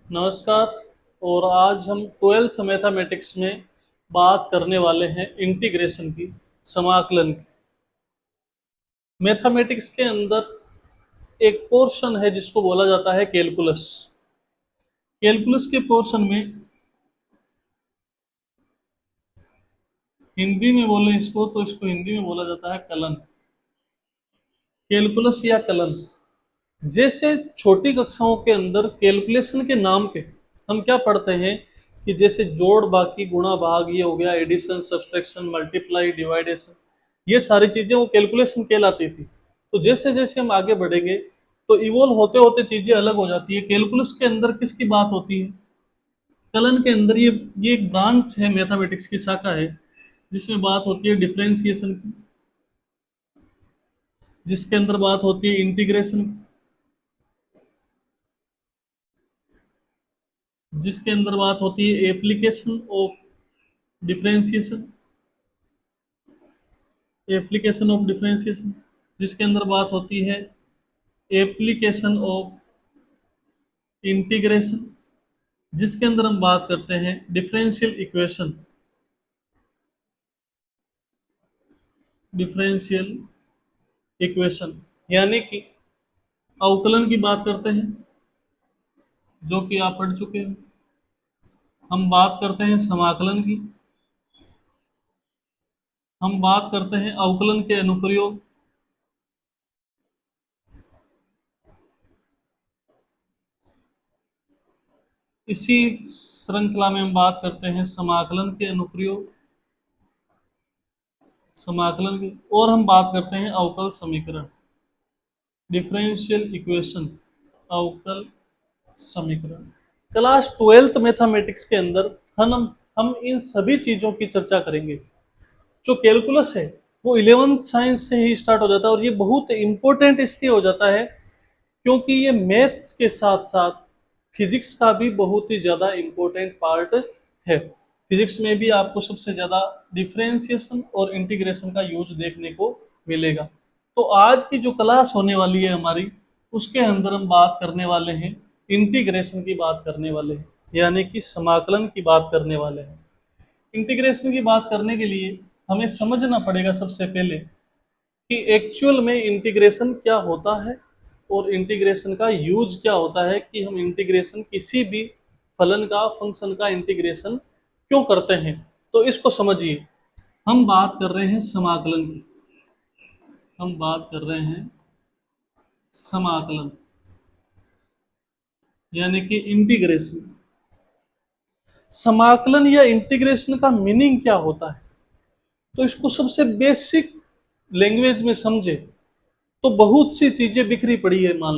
नमस्कार। और आज हम ट्वेल्थ मैथमेटिक्स में बात करने वाले हैं इंटीग्रेशन की, समाकलन की। मैथमेटिक्स के अंदर एक पोर्शन है जिसको बोला जाता है कैलकुलस। कैलकुलस के पोर्शन में हिंदी में बोले इसको तो इसको हिंदी में बोला जाता है कलन। कैलकुलस या कलन। जैसे छोटी कक्षाओं के अंदर कैलकुलेशन के नाम पे हम क्या पढ़ते हैं कि जैसे जोड़, बाकी, गुणा, भाग, ये हो गया, एडिशन, सब्सट्रैक्शन, मल्टीप्लाई, डिवाइडेशन, ये सारी चीजें वो कैलकुलेशन कहलाती थी। तो जैसे जैसे हम आगे बढ़ेंगे तो इवोल्व होते होते चीजें अलग हो जाती है। कैलकुलस के अंदर किसकी बात होती है? कलन के अंदर ये एक ब्रांच है, मैथमेटिक्स की शाखा है जिसमें बात होती है डिफरेंशिएशन की, जिसके अंदर बात होती है इंटीग्रेशन की, जिसके अंदर बात होती है application of differentiation, application of differentiation, जिसके अंदर बात होती है एप्लीकेशन ऑफ इंटीग्रेशन, जिसके अंदर हम बात करते हैं डिफरेंशियल इक्वेशन, डिफरेंशियल इक्वेशन, यानी कि अवकलन की बात करते हैं जो कि आप पढ़ चुके हैं। हम बात करते हैं समाकलन की, हम बात करते हैं अवकलन के अनुप्रयोग, इसी श्रृंखला में हम बात करते हैं समाकलन के अनुप्रयोग, समाकलन की, और हम बात करते हैं अवकल समीकरण, डिफरेंशियल इक्वेशन, अवकल समीकरण। क्लास ट्वेल्थ मैथमेटिक्स के अंदर हम इन सभी चीजों की चर्चा करेंगे। जो कैलकुलस है वो इलेवेंथ साइंस से ही स्टार्ट हो जाता है, और ये बहुत इंपॉर्टेंट इसलिए हो जाता है क्योंकि ये मैथ्स के साथ साथ फिजिक्स का भी बहुत ही ज्यादा इंपॉर्टेंट पार्ट है। फिजिक्स में भी आपको सबसे ज्यादा डिफरेंशिएशन और इंटीग्रेशन का यूज देखने को मिलेगा। तो आज की जो क्लास होने वाली है हमारी, उसके अंदर हम बात करने वाले हैं इंटीग्रेशन की, बात करने वाले हैं यानी कि समाकलन की बात करने वाले हैं। इंटीग्रेशन की बात करने के लिए हमें समझना पड़ेगा सबसे पहले कि एक्चुअल में इंटीग्रेशन क्या होता है और इंटीग्रेशन का यूज क्या होता है, कि हम इंटीग्रेशन किसी भी फलन का, फंक्शन का इंटीग्रेशन क्यों करते हैं। तो इसको समझिए। हम बात कर रहे हैं समाकलन की, हम बात कर रहे हैं समाकलन यानी कि इंटीग्रेशन। समाकलन या इंटीग्रेशन का मीनिंग क्या होता है, तो इसको सबसे बेसिक लैंग्वेज में समझे तो बहुत सी चीजें बिखरी पड़ी है। मान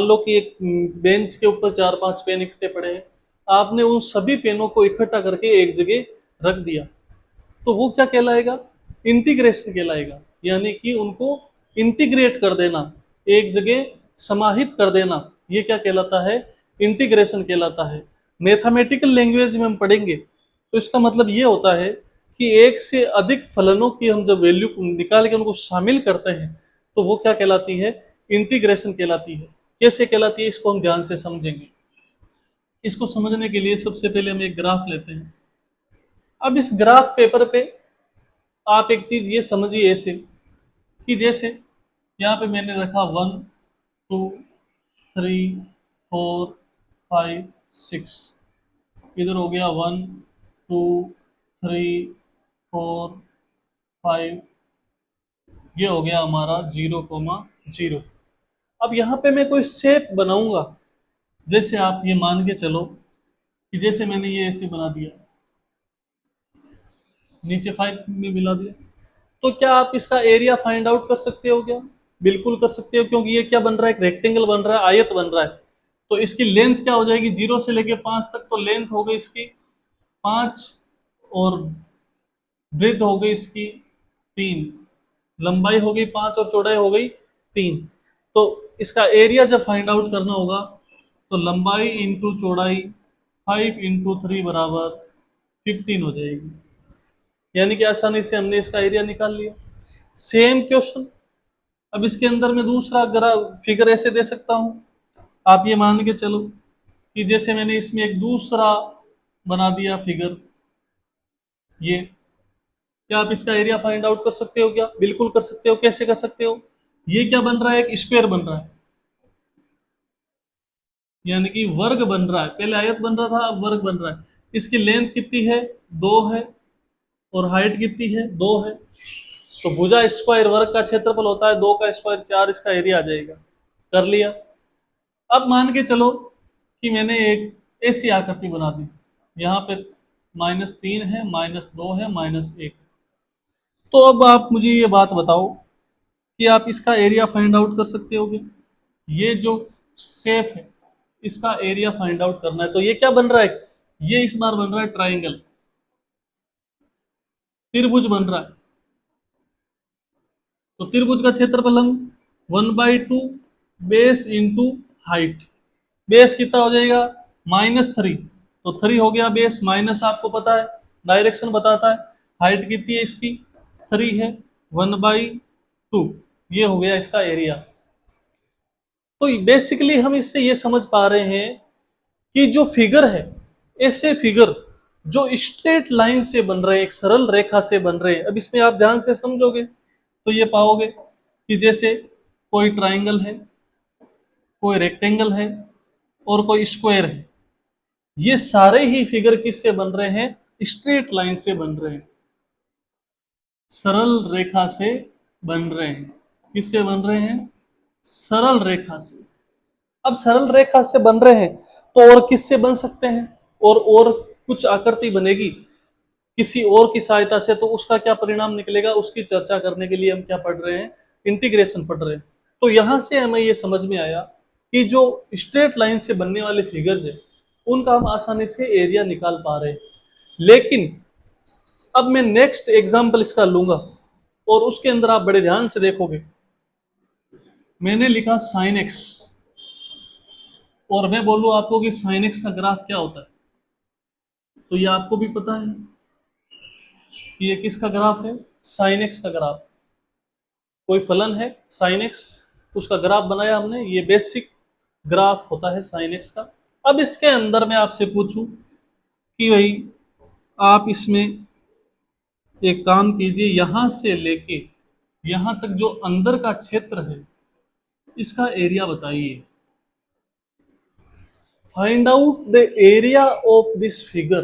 लो कि एक बेंच के ऊपर चार पांच पेन इकट्ठे पड़े हैं, आपने उन सभी पेनों को इकट्ठा करके एक जगह रख दिया, तो वो क्या कहलाएगा? इंटीग्रेशन कहलाएगा। यानी कि उनको इंटीग्रेट कर देना, एक जगह समाहित कर देना, ये क्या कहलाता है? इंटीग्रेशन कहलाता है। मैथमेटिकल लैंग्वेज में हम पढ़ेंगे तो इसका मतलब ये होता है कि एक से अधिक फलनों की हम जब वैल्यू निकाल के उनको शामिल करते हैं तो वो क्या कहलाती है? इंटीग्रेशन कहलाती है। कैसे कहलाती है इसको हम ध्यान से समझेंगे। इसको समझने के लिए सबसे पहले हम एक ग्राफ लेते हैं। अब इस ग्राफ पेपर पे आप एक चीज ये समझिए ऐसे कि जैसे यहाँ पे मैंने रखा 1 2 3 4 5 6, इधर हो गया 1 2 3 4 5, ये हो गया हमारा 0,0। अब यहाँ पे मैं कोई शेप बनाऊंगा, जैसे आप ये मान के चलो कि जैसे मैंने ये ऐसे बना दिया, नीचे 5 में मिला दिया, तो क्या आप इसका एरिया फाइंड आउट कर सकते हो क्या? बिल्कुल कर सकते हो, क्योंकि ये क्या बन रहा है? एक रेक्टेंगल बन रहा है, आयत बन रहा है। तो इसकी लेंथ क्या हो जाएगी? 0 से लेके 5 तक, तो लेंथ हो गई इसकी 5, और ब्रेथ हो गई इसकी 3, लंबाई हो गई 5 और चौड़ाई हो गई 3। तो इसका एरिया जब फाइंड आउट करना होगा तो लंबाई इंटू चौड़ाई 5 इंटू 3 बराबर 15 हो जाएगी। यानी कि आसानी से हमने इसका एरिया निकाल लिया। सेम क्वेश्चन, अब इसके अंदर मैं दूसरा फिगर ऐसे दे सकता हूं। आप ये मान के चलो कि जैसे मैंने इसमें एक दूसरा बना दिया फिगर, ये, क्या आप इसका एरिया फाइंड आउट कर सकते हो क्या? बिल्कुल कर सकते हो। कैसे कर सकते हो? ये क्या बन रहा है? एक स्क्वायर बन रहा है, यानी कि वर्ग बन रहा है। पहले आयत बन रहा था, अब वर्ग बन रहा है। इसकी लेंथ कितनी है? 2 है। और हाइट कितनी है? 2 है। तो भुजा स्क्वायर वर्ग का क्षेत्रफल होता है 2 का स्क्वायर 4, इसका एरिया आ जाएगा। कर लिया। अब मान के चलो कि मैंने एक ऐसी आकृति बना दी, यहाँ पे -3 है, -2 है, -1। तो अब आप मुझे ये बात बताओ कि आप इसका एरिया फाइंड आउट कर सकते होगे? ये जो शेप है, इसका एरिया फाइंड आउट करना है। तो ये क्या बन रहा है? ये इस बार बन रहा है ट्राइंगल, त्रिभुज बन रहा है। तो त्रिभुज का क्षेत्रफल हम 1/2 बेस इंटू हाइट। बेस कितना हो जाएगा? -3। तो 3 हो गया बेस, माइनस आपको पता है डायरेक्शन बताता है। हाइट कितनी है इसकी? 3 है। 1/2, ये हो गया इसका एरिया। तो बेसिकली हम इससे ये समझ पा रहे हैं कि जो फिगर है, ऐसे फिगर जो स्ट्रेट लाइन से बन रहे हैं, एक सरल रेखा से बन रहे हैं। अब इसमें आप ध्यान से समझोगे तो ये पाओगे कि जैसे कोई ट्राइंगल है, कोई रेक्टेंगल है और कोई स्क्वायर है। ये सारे ही फिगर किससे बन रहे हैं? स्ट्रेट लाइन से बन रहे हैं, सरल रेखा से बन रहे हैं। किससे बन रहे हैं? सरल रेखा से। अब सरल रेखा से बन रहे हैं तो और किससे बन सकते हैं? और कुछ आकृति बनेगी किसी और की सहायता से, तो उसका क्या परिणाम निकलेगा, उसकी चर्चा करने के लिए हम क्या पढ़ रहे हैं? इंटीग्रेशन पढ़ रहे हैं। तो यहां से हमें ये समझ में आया कि जो स्ट्रेट लाइन से बनने वाले फिगर्स है, उनका हम आसानी से एरिया निकाल पा रहे हैं। लेकिन अब मैं नेक्स्ट एग्जाम्पल इसका लूंगा और उसके अंदर आप बड़े ध्यान से देखोगे, मैंने लिखा साइन एक्स, और मैं बोलूं आपको कि साइन एक्स का ग्राफ क्या होता है। तो ये आपको भी पता है कि ये किसका ग्राफ है? साइन एक्स का ग्राफ। कोई फलन है साइन एक्स, उसका ग्राफ बनाया हमने, ये बेसिक ग्राफ होता है साइन एक्स का। अब इसके अंदर मैं आपसे पूछूं कि भाई आप इसमें एक काम कीजिए, यहां से लेके यहां तक जो अंदर का क्षेत्र है, इसका एरिया बताइए। Find out the area of this figure.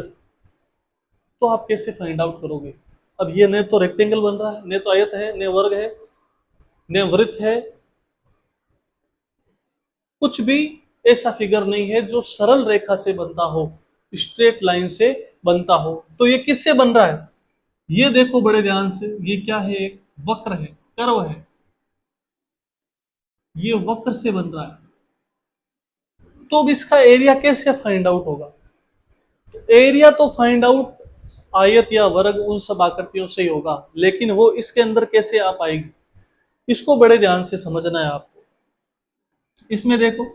तो आप कैसे फाइंड आउट करोगे? अब ये न तो रेक्टेंगल बन रहा है, न तो आयत है, न वर्ग है, न वृत्त है, कुछ भी ऐसा फिगर नहीं है जो सरल रेखा से बनता हो, स्ट्रेट लाइन से बनता हो। तो ये किससे बन रहा है? ये देखो बड़े ध्यान से, ये क्या है? एक वक्र है, कर्व है। ये वक्र से बन रहा है। तो अब इसका एरिया कैसे फाइंड आउट होगा? एरिया तो फाइंड आउट आयत या वर्ग उन सब आकृतियों से ही होगा, लेकिन वो इसके अंदर कैसे आ पाएगी, इसको बड़े ध्यान से समझना है आपको। इसमें देखो,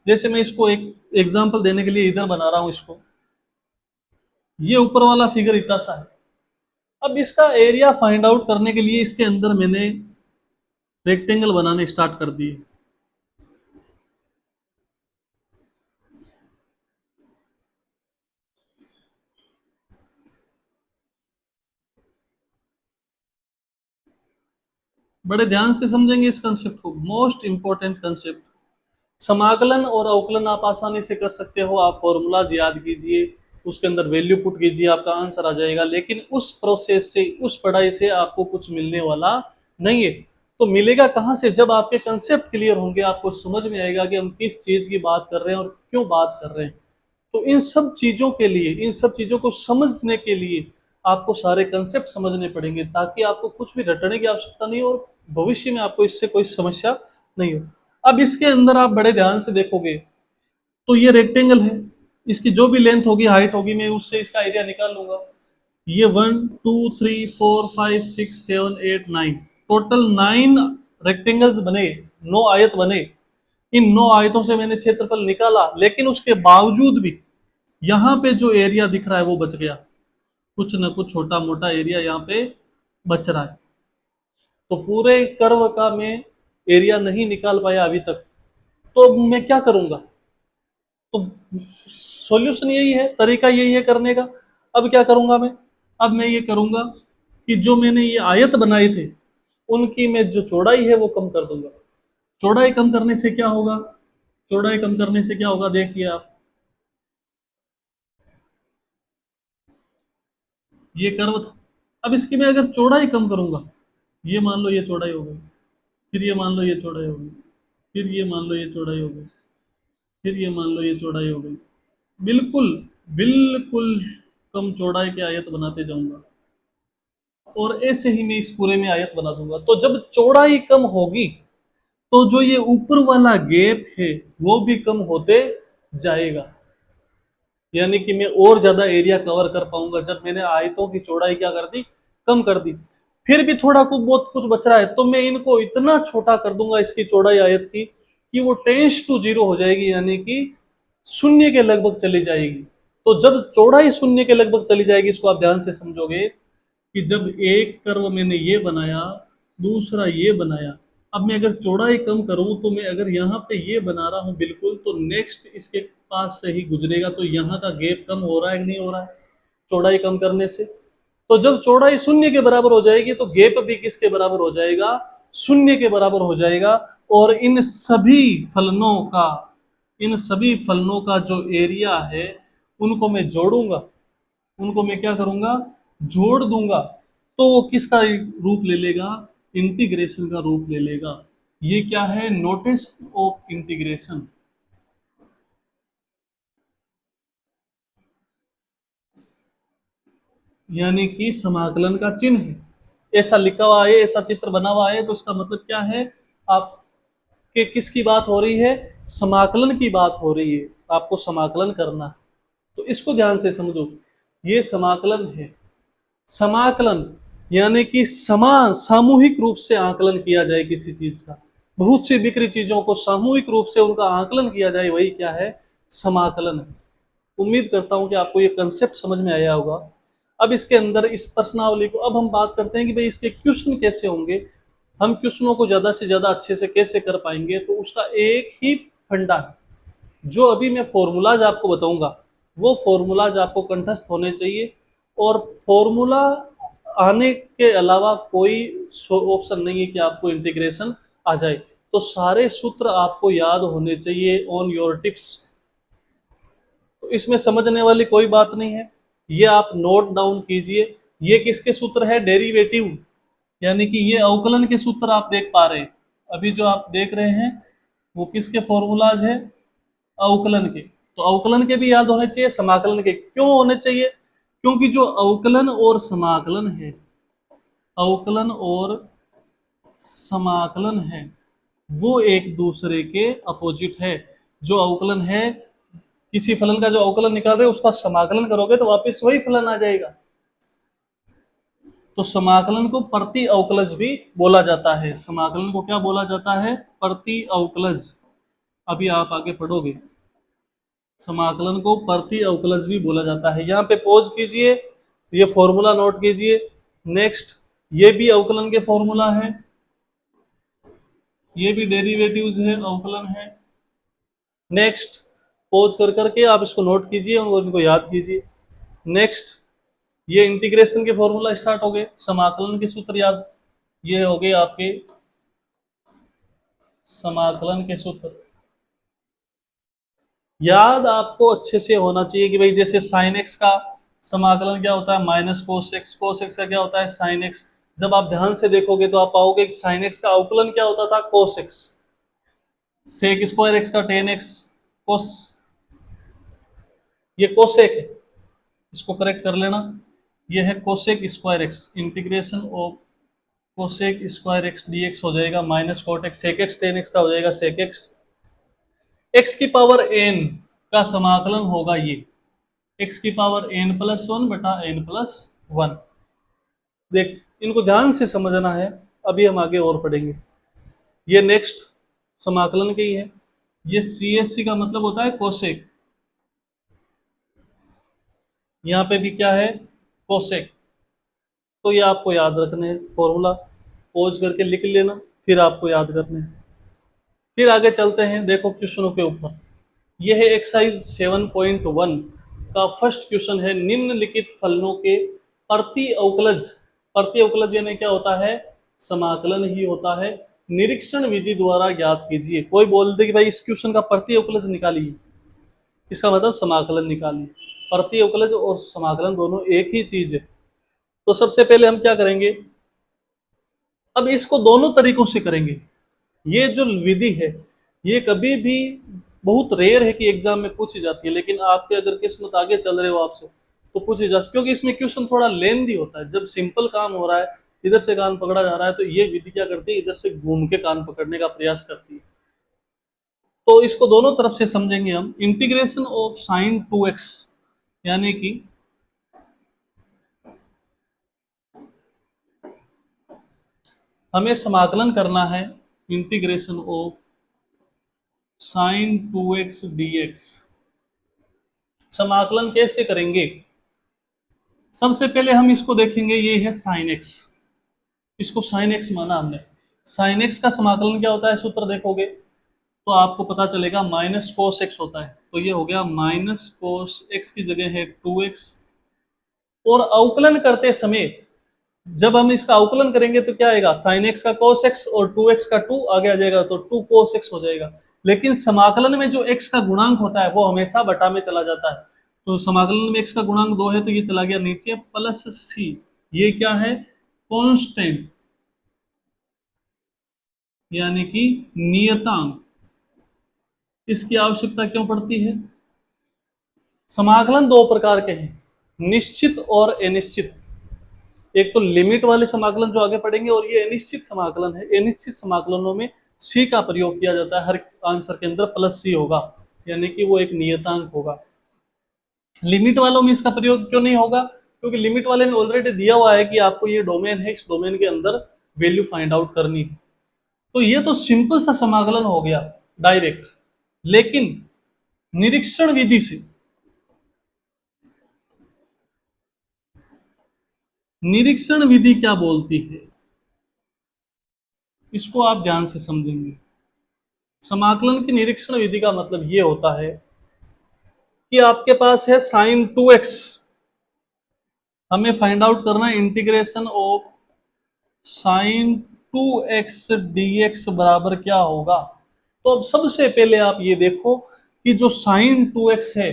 जैसे मैं इसको एक एग्जांपल देने के लिए इधर बना रहा हूं इसको, ये ऊपर वाला फिगर इतना सा है। अब इसका एरिया फाइंड आउट करने के लिए इसके अंदर मैंने रेक्टेंगल बनाने स्टार्ट कर दिए। बड़े ध्यान से समझेंगे इस कंसेप्ट को, मोस्ट इंपॉर्टेंट कंसेप्ट। समाकलन और अवकलन आप आसानी से कर सकते हो, आप फॉर्मूलाज याद कीजिए, उसके अंदर वैल्यू पुट कीजिए, आपका आंसर आ जाएगा। लेकिन उस प्रोसेस से, उस पढ़ाई से आपको कुछ मिलने वाला नहीं है। तो मिलेगा कहाँ से? जब आपके कंसेप्ट क्लियर होंगे, आपको समझ में आएगा कि हम किस चीज की बात कर रहे हैं और क्यों बात कर रहे हैं। तो इन सब चीजों के लिए, इन सब चीजों को समझने के लिए आपको सारे कंसेप्ट समझने पड़ेंगे, ताकि आपको कुछ भी रटने की आवश्यकता नहीं हो, भविष्य में आपको इससे कोई समस्या नहीं हो। अब इसके अंदर आप बड़े ध्यान से देखोगे तो ये रेक्टेंगल है, इसकी जो भी लेंथ होगी, हाइट होगी, मैं उससे इसका एरिया निकाल लूंगा। ये 1 2 3 4 5 6 7 8 9, टोटल 9 रेक्टेंगल्स बने, 9 आयत बने। इन 9 आयतों से मैंने क्षेत्रफल निकाला, लेकिन उसके बावजूद भी यहाँ पे जो एरिया दिख रहा है वो बच गया, कुछ ना कुछ छोटा मोटा एरिया यहाँ पे बच रहा है। तो पूरे कर्व का मैं एरिया नहीं निकाल पाया अभी तक। तो अब मैं क्या करूंगा? तो सॉल्यूशन यही है, तरीका यही है करने का। अब क्या करूंगा मैं, अब मैं ये करूंगा कि जो मैंने ये आयत बनाए थे उनकी मैं जो चौड़ाई है वो कम कर दूंगा। चौड़ाई कम करने से क्या होगा, चौड़ाई कम करने से क्या होगा, देखिए आप, ये कर्व था। अब इसकी मैं अगर चौड़ाई कम करूंगा, ये मान लो ये चौड़ाई हो गई, फिर ये मान लो ये चौड़ाई हो गई, फिर ये मान लो ये चौड़ाई हो गई, फिर ये मान लो ये चौड़ाई हो गई, बिल्कुल बिल्कुल कम चौड़ाई के आयत बनाते जाऊंगा और ऐसे ही मैं इस पूरे में आयत बना दूंगा। तो जब चौड़ाई कम होगी तो जो ये ऊपर वाला गैप है वो भी कम होते जाएगा, यानी कि मैं और ज्यादा एरिया कवर कर पाऊंगा जब मैंने आयतों की चौड़ाई क्या कर दी, कम कर दी। फिर भी थोड़ा कुछ बहुत कुछ बच रहा है तो मैं इनको इतना छोटा कर दूंगा इसकी चौड़ाई आयत की कि वो टेंस टू जीरो हो जाएगी, यानी कि शून्य के लगभग चली जाएगी। तो जब चौड़ाई शून्य के लगभग चली जाएगी, इसको आप ध्यान से समझोगे कि जब एक कर्व मैंने ये बनाया, दूसरा ये बनाया, अब मैं अगर चौड़ाई कम करूं तो मैं अगर यहाँ पे ये बना रहा हूं बिल्कुल, तो नेक्स्ट इसके पास से ही गुजरेगा, तो यहाँ का गैप कम हो रहा है कि नहीं हो रहा है चौड़ाई कम करने से। तो जब चौड़ाई शून्य के बराबर हो जाएगी तो गैप भी किसके बराबर हो जाएगा, शून्य के बराबर हो जाएगा। और इन सभी फलनों का जो एरिया है उनको मैं जोड़ूंगा, उनको मैं क्या करूंगा, जोड़ दूंगा। तो वो किसका रूप ले लेगा, इंटीग्रेशन का रूप ले लेगा। ये क्या है, नोटिस ऑफ इंटीग्रेशन, यानी कि समाकलन का चिन्ह है। ऐसा लिखा हुआ है, ऐसा चित्र बना हुआ है, तो उसका मतलब क्या है, आपके किसकी बात हो रही है, समाकलन की बात हो रही है, आपको समाकलन करना है। तो इसको ध्यान से समझो, ये समाकलन है। समाकलन यानी कि सामूहिक रूप से आकलन किया जाए किसी चीज का, बहुत सी बिखरी चीजों को सामूहिक रूप से उनका आकलन किया जाए, वही क्या है, समाकलन है। उम्मीद करता हूं कि आपको ये कंसेप्ट समझ में आया होगा। अब इसके अंदर इस प्रश्नावली को अब हम बात करते हैं कि भाई इसके क्वेश्चन कैसे होंगे, हम क्वेश्चनों को ज्यादा से ज्यादा अच्छे से कैसे कर पाएंगे। तो उसका एक ही फंडा है, जो अभी मैं फॉर्मूलाज आपको बताऊंगा वो फॉर्मूलाज आपको कंठस्थ होने चाहिए। और फॉर्मूला आने के अलावा कोई ऑप्शन नहीं है कि आपको इंटीग्रेशन आ जाए। तो सारे सूत्र आपको याद होने चाहिए ऑन योर टिप्स। तो इसमें समझने वाली कोई बात नहीं है, ये आप नोट डाउन कीजिए। ये किसके सूत्र है, डेरिवेटिव, यानी कि ये अवकलन के सूत्र आप देख पा रहे हैं। अभी जो आप देख रहे हैं वो किसके फॉर्मूलाज है, अवकलन के। तो अवकलन के भी याद होने चाहिए, समाकलन के क्यों होने चाहिए, क्योंकि जो अवकलन और समाकलन है, अवकलन और समाकलन है वो एक दूसरे के अपोजिट है। जो अवकलन है, किसी फलन का जो अवकलन निकाल रहे हो उसका समाकलन करोगे तो वापस वही फलन आ जाएगा। तो समाकलन को प्रति अवकलज भी बोला जाता है, समाकलन को क्या बोला जाता है, प्रति अवकलज। अभी आप आगे पढ़ोगे, समाकलन को प्रति अवकलज भी बोला जाता है। यहाँ पे पॉज कीजिए, ये फॉर्मूला नोट कीजिए। नेक्स्ट, ये भी अवकलन के फॉर्मूला है, ये भी डेरिवेटिव्स है, अवकलन है। नेक्स्ट, पॉज कर करके आप इसको नोट कीजिए और इनको याद कीजिए। नेक्स्ट, ये इंटीग्रेशन के फॉर्मूला स्टार्ट हो गए, समाकलन के सूत्र याद, ये हो गए आपके समाकलन के सूत्र याद। आपको अच्छे से होना चाहिए कि भाई जैसे साइन एक्स का समाकलन क्या होता है, minus cos x, cos x का क्या होता है, साइन एक्स। जब आप ध्यान से देखोगे तो आप पाओगे कि साइन एक्स का अवकलन क्या होता था, cos x. Sec square x का टेन एक्स कोस, ये कोसेक है, इसको करेक्ट कर लेना। ये है cosec square x, integration of cosec square x dx हो जाएगा minus cot x, sec x tan x का हो जाएगा सेक एक्स। एक्स की पावर एन का समाकलन होगा ये, एक्स की पावर एन प्लस वन बटा एन प्लस वन। देख, इनको ध्यान से समझना है, अभी हम आगे और पढ़ेंगे। ये नेक्स्ट समाकलन के ही है। ये सी एस सी का मतलब होता है कोसेक, यहाँ पे भी क्या है, कोसेक। तो ये आपको याद रखने हैं फॉर्मूला, पोज करके लिख लेना, फिर आपको याद करने हैं। फिर आगे चलते हैं, देखो क्वेश्चनों के ऊपर। यह है एक्सरसाइज 7.1 का फर्स्ट क्वेश्चन है, निम्नलिखित फलनों के प्रति अवकलज। प्रति अवकलज यानी क्या होता है, समाकलन ही होता है। निरीक्षण विधि द्वारा ज्ञात कीजिए। कोई बोल दे कि भाई इस क्वेश्चन का प्रति अवकलज निकालिए, इसका मतलब समाकलन निकालिए। प्रति अवकलज और समाकलन दोनों एक ही चीज है। तो सबसे पहले हम क्या करेंगे, अब इसको दोनों तरीकों से करेंगे। ये जो विधि है ये कभी भी बहुत रेयर है कि एग्जाम में पूछी जाती है, लेकिन आपके अगर किस्मत आगे चल रहे हो आपसे तो पूछी जा सकती, क्योंकि इसमें क्वेश्चन थोड़ा लेंदी होता है। जब सिंपल काम हो रहा है, इधर से कान पकड़ा जा रहा है, तो ये विधि क्या करती है, इधर से घूम के कान पकड़ने का प्रयास करती है। तो इसको दोनों तरफ से समझेंगे हम। इंटीग्रेशन ऑफ साइन 2x, यानी कि हमें समाकलन करना है integration of sine 2x dx। समाकलन कैसे करेंगे, सबसे पहले हम इसको देखेंगे, ये है साइन x, इसको साइन x माना हमने। साइन x का समाकलन क्या होता है, सूत्र देखोगे तो आपको पता चलेगा माइनस कोस एक्स होता है। तो ये हो गया माइनस कोस एक्स की जगह है 2x। और अवकलन करते समय जब हम इसका अवकलन करेंगे तो क्या आएगा, साइन एक्स का कोस एक्स और 2x का 2 आगे आ जाएगा, तो 2 कोस एक्स हो जाएगा। लेकिन समाकलन में जो x का गुणांक होता है वो हमेशा बटा में चला जाता है। तो समाकलन में x का गुणांक 2 है तो ये चला गया नीचे, प्लस c, ये क्या है, कांस्टेंट यानी कि नियतांक। इसकी आवश्यकता क्यों पड़ती है, समाकलन दो प्रकार के हैं, निश्चित और अनिश्चित। एक तो लिमिट वाले समाकलन जो आगे पढ़ेंगे, और ये अनिश्चित समाकलन है। अनिश्चित समाकलनों में सी का प्रयोग किया जाता है, हर आंसर के अंदर प्लस सी होगा, यानी कि वो एक नियतांक होगा। लिमिट वालों में इसका प्रयोग क्यों नहीं होगा, क्योंकि लिमिट वाले ने ऑलरेडी दिया हुआ है कि आपको ये डोमेन है, इस डोमेन के अंदर वैल्यू फाइंड आउट करनी है। तो ये तो सिंपल सा समाकलन हो गया डायरेक्ट। लेकिन निरीक्षण विधि से, निरीक्षण विधि क्या बोलती है, इसको आप ध्यान से समझेंगे। समाकलन की निरीक्षण विधि का मतलब ये होता है कि आपके पास है साइन 2x, हमें फाइंड आउट करना है integration of sine 2x dx बराबर क्या होगा। तो अब सबसे पहले आप ये देखो कि जो साइन 2x है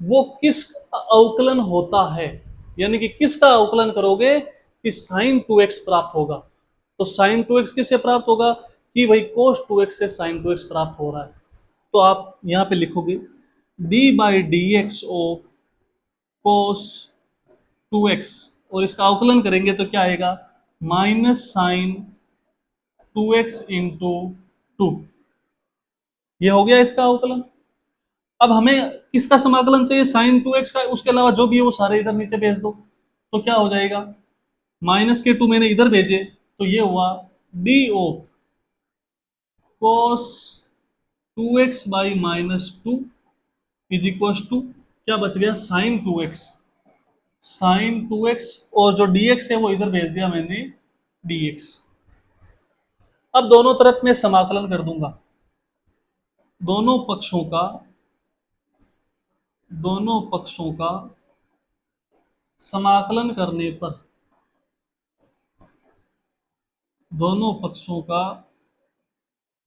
वो किस अवकलन होता है, यानी कि किसका अवकलन करोगे कि साइन 2x प्राप्त होगा। तो साइन 2x किससे प्राप्त होगा, कि भाई cos 2x से साइन 2x प्राप्त हो रहा है। तो आप यहां पे लिखोगे d by d x of cos 2x, और इसका अवकलन करेंगे तो क्या आएगा, माइनस साइन 2x इंटू 2। ये हो गया इसका अवकलन। अब हमें किसका समाकलन चाहिए, साइन 2x का, उसके अलावा जो भी है वो सारे इधर नीचे भेज दो। तो क्या हो जाएगा, माइनस के 2 मैंने इधर भेजे, तो ये हुआ d of cos 2x by minus 2 is equal to, क्या बच गया, साइन 2x, साइन 2x, और जो dx है वो इधर भेज दिया मैंने dx। अब दोनों तरफ में समाकलन कर दूंगा, दोनों पक्षों का, दोनों पक्षों का समाकलन करने पर, दोनों पक्षों का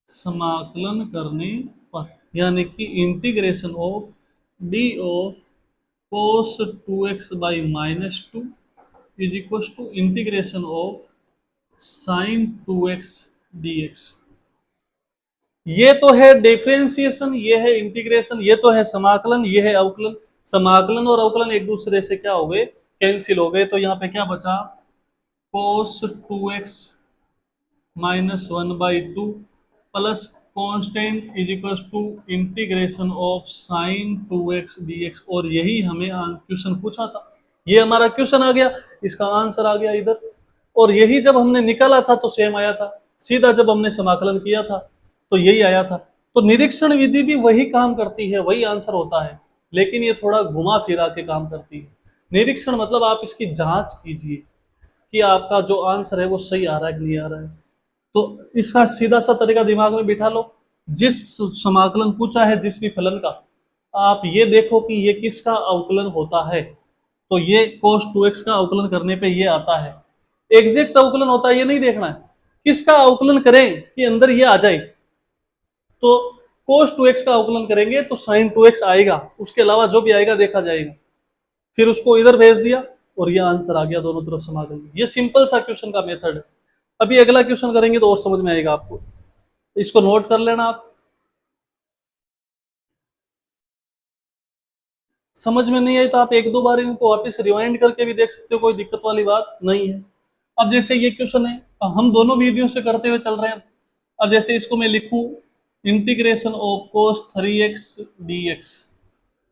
समाकलन करने पर, यानी कि integration of d of cos 2x by minus 2 is equal to integration of sine 2x dx। ये तो है डिफरेंशिएशन, ये है इंटीग्रेशन, ये तो है समाकलन, ये है अवकलन। समाकलन और अवकलन एक दूसरे से क्या हो गए, कैंसिल हो गए। तो यहाँ पे क्या बचा, cos 2x minus 1/2 plus constant is equal to integration of sine 2x dx। और यही हमें क्वेश्चन पूछा था, ये हमारा क्वेश्चन आ गया, इसका आंसर आ गया इधर। और यही जब हमने निकाला था तो सेम आया था, सीधा जब हमने समाकलन किया था तो यही आया था। तो निरीक्षण विधि भी वही काम करती है, वही आंसर होता है, लेकिन ये थोड़ा घुमा फिरा के काम करती है। निरीक्षण मतलब आप इसकी जांच कीजिए कि आपका जो आंसर है वो सही आ रहा है कि नहीं आ रहा है। तो इसका सीधा सा तरीका दिमाग में बिठा लो, जिस समाकलन पूछा है जिस भी फलन का, आप ये देखो कि ये किसका अवकलन होता है, तो ये cos 2x का अवकलन करने पे ये आता है। एग्जैक्ट अवकलन होता है ये नहीं देखना है, किसका अवकलन करें कि अंदर ये आ जाए। तो cos 2x का अवकलन करेंगे तो sin 2x आएगा, उसके अलावा जो भी आएगा देखा जाएगा। फिर उसको इधर भेज दिया और ये आंसर आ गया, दोनों तरफ समाकलन। ये सिंपल सा क्वेश्चन का मेथड है। अभी अगला क्वेश्चन करेंगे तो और समझ में आएगा आपको, इसको नोट कर लेना आप। समझ में नहीं आई तो आप एक दो बार इनको वापस रिवाइंड करके भी देख सकते हो, कोई दिक्कत वाली बात नहीं है। अब जैसे ये क्वेश्चन है, हम दोनों वीडियो से करते हुए चल रहे हैं। अब जैसे इसको मैं लिखूं integration of cos 3x dx,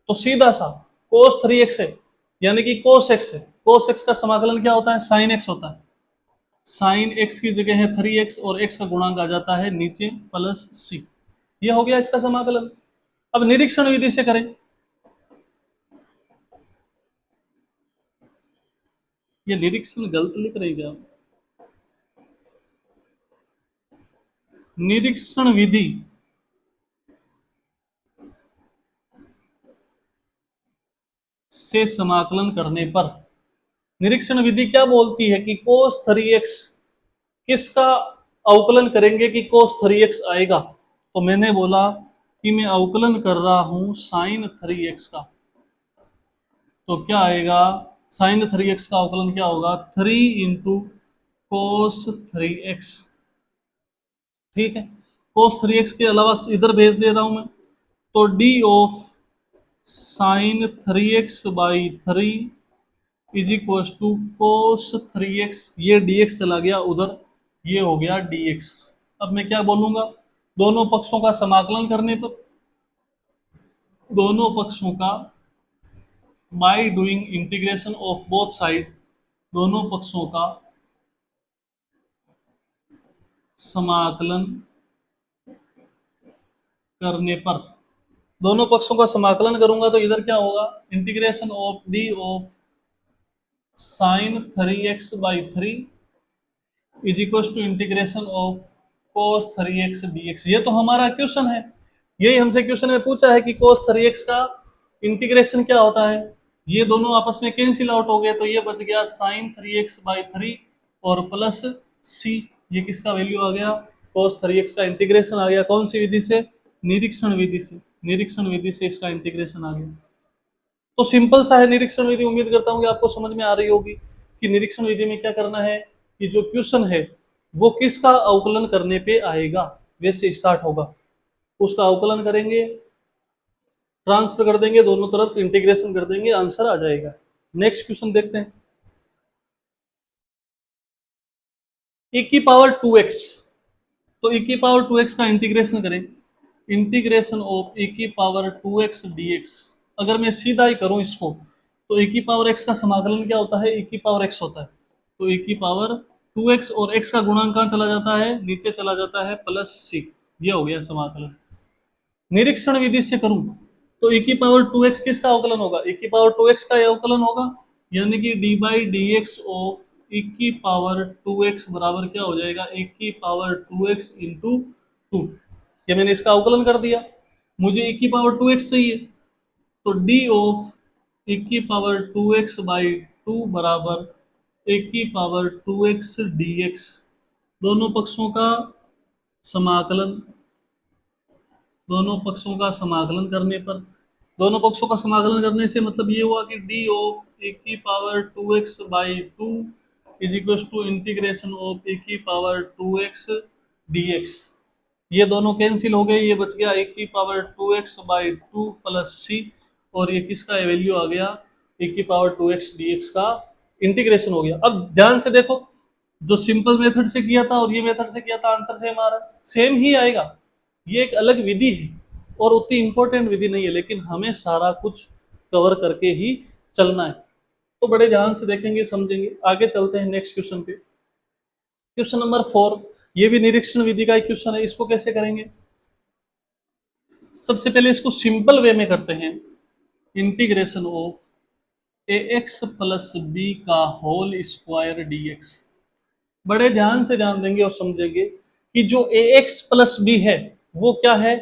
तो सीधा सा cos 3x है यानी कि cos x है। cos x का समाकलन क्या होता है, sin x होता है। sin x की जगह है 3x और x का गुणांक आ जाता है नीचे प्लस c। ये हो गया इसका समाकलन। अब निरीक्षण विधि से करें। ये निरीक्षण गलत लिख रही क्या, निरीक्षण विधि से समाकलन करने पर, निरीक्षण विधि क्या बोलती है कि cos 3x किसका अवकलन करेंगे कि cos 3x आएगा। तो मैंने बोला कि मैं अवकलन कर रहा हूं sin 3x का, तो क्या आएगा, sin 3x का अवकलन क्या होगा, 3 इंटू cos 3x। ठीक है, cos 3x के अलावा इधर भेज दे रहा हूं मैं, तो d of sin 3x by 3 is equal to cos 3x, ये dx चला गया उधर, ये हो गया dx। अब मैं क्या बोलूंगा, दोनों पक्षों का समाकलन करने पर, दोनों पक्षों का by doing integration of both side, दोनों पक्षों का समाकलन करने पर, दोनों पक्षों का समाकलन करूंगा तो इधर क्या होगा, integration of d of sine 3x by 3 is equal to integration of cos 3x dx। ये तो हमारा क्वेश्चन है, यही हमसे क्वेश्चन में पूछा है कि cos 3x का इंटीग्रेशन क्या होता है। ये दोनों आपस में कैंसिल आउट हो गए, तो ये बच गया sin 3x बाई 3 और प्लस c। ये किसका वैल्यू आ गया, cos 3x का इंटीग्रेशन आ गया, कौन सी विधि से, निरीक्षण विधि से। निरीक्षण विधि से इसका इंटीग्रेशन आ गया। तो सिंपल सा है निरीक्षण विधि। उम्मीद करता हूँ कि आपको समझ में आ रही होगी कि निरीक्षण विधि में क्या करना है, कि जो क्वेश्चन है वो किसका अवकलन करने पे आएगा, वैसे स्टार्ट होगा, उसका अवकलन करेंगे, ट्रांसफर कर देंगे दोनों तरफ, इंटीग्रेशन कर देंगे, आंसर आ जाएगा। नेक्स्ट क्वेश्चन देखते हैं, e की पावर 2x, तो e की पावर 2x का इंटीग्रेशन करें, इंटीग्रेशन ऑफ e की पावर 2x dx। अगर मैं सीधा ही करूं इसको, तो e की पावर x का समाकलन क्या होता है, e की पावर x होता है। तो e की पावर 2x और x का गुणांक कहाँ चला जाता है, नीचे चला जाता है प्लस c। ये हो गया समाकलन। निरीक्षण विधि से करूं तो e की पावर 2x किसका अवकलन होगा, e की पावर 2x का अवकलन होगा, यानी कि d by d x of e की पावर 2x बराबर क्या हो जाएगा, e की पावर 2x इंटू 2। ये मैंने इसका अवकलन कर दिया, मुझे e की पावर 2x चाहिए, तो d ऑफ e की पावर 2x बाई 2 बराबर e की पावर 2x dx। दोनों पक्षों का समाकलन, दोनों पक्षों का समाकलन करने पर, दोनों पक्षों का समाकलन करने से मतलब ये हुआ कि d ऑफ e की power 2x by 2 is equal to integration of e की पावर 2x dx। ये दोनों कैंसिल हो गए, ये बच गया e की power 2x by 2 plus c, और ये किसका वैल्यू आ गया, e की पावर 2x dx का इंटीग्रेशन हो गया। अब ध्यान से देखो, जो सिंपल मेथड से किया था और ये मेथड से किया था, आंसर सेम आ रहा है, सेम ही आएगा। ये एक अलग विधि है और उतनी इंपॉर्टेंट विधि नहीं है, लेकिन हमें सारा कुछ कवर करके ही चलना है। तो बड़े ध्यान से देखेंगे, समझेंगे। आगे चलते हैं नेक्स्ट क्वेश्चन पे। क्वेश्चन नंबर 4, ये भी निरीक्षण विधि का एक क्वेश्चन है। इसको कैसे करेंगे, सबसे पहले इसको सिंपल वे में करते हैं, integration of a x plus b का होल स्क्वायर डी एक्स। बड़े ध्यान से ध्यान देंगे और समझेंगे कि जो ए एक्स प्लस बी है वो क्या है,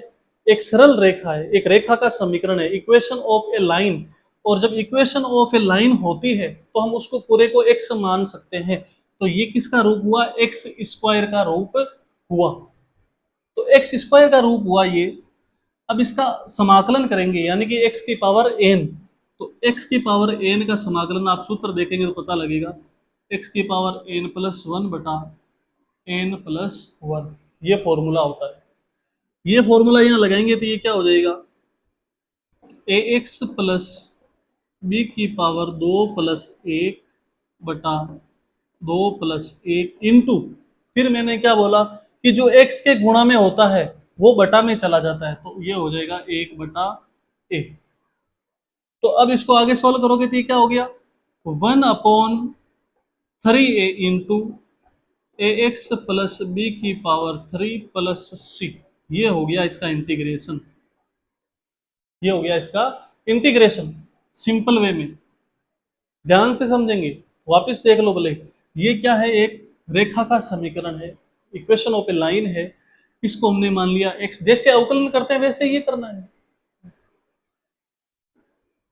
एक सरल रेखा है, एक रेखा का समीकरण है, इक्वेशन ऑफ ए लाइन। और जब इक्वेशन ऑफ ए लाइन होती है तो हम उसको पूरे को एक्स मान सकते हैं। तो ये किसका रूप हुआ? एक्स स्क्वायर का रूप हुआ। तो एक्स स्क्वायर का रूप हुआ ये। अब इसका समाकलन करेंगे, यानी कि एक्स की पावर एन। तो एक्स की पावर एन का समाकलन आप सूत्र देखेंगे तो पता लगेगा, एक्स की पावर एन प्लस वन बटा एन प्लस वन, ये फॉर्मूला होता है। ये फॉर्मूला यहाँ लगाएंगे तो ये क्या हो जाएगा? ए एक्स प्लस बी की पावर दो प्लस एक बटा दो प्लस एक इंटू, फिर मैंने क्या बोला कि जो x के गुणा में होता है वो बटा में चला जाता है, तो ये हो जाएगा एक बटा एक। तो अब इसको आगे सॉल्व करोगे तो ये क्या हो गया? One upon three A into a x plus B की पावर थ्री प्लस सी, ये हो गया इसका इंटीग्रेशन। ये हो गया इसका इंटीग्रेशन सिंपल वे में। ध्यान से समझेंगे, वापस देख लो भले। ये क्या है? एक रेखा का समीकरण है, इक्वेशन ऑफ ए लाइन है। इसको हमने मान लिया x, जैसे अवकलन करते हैं वैसे ये करना है।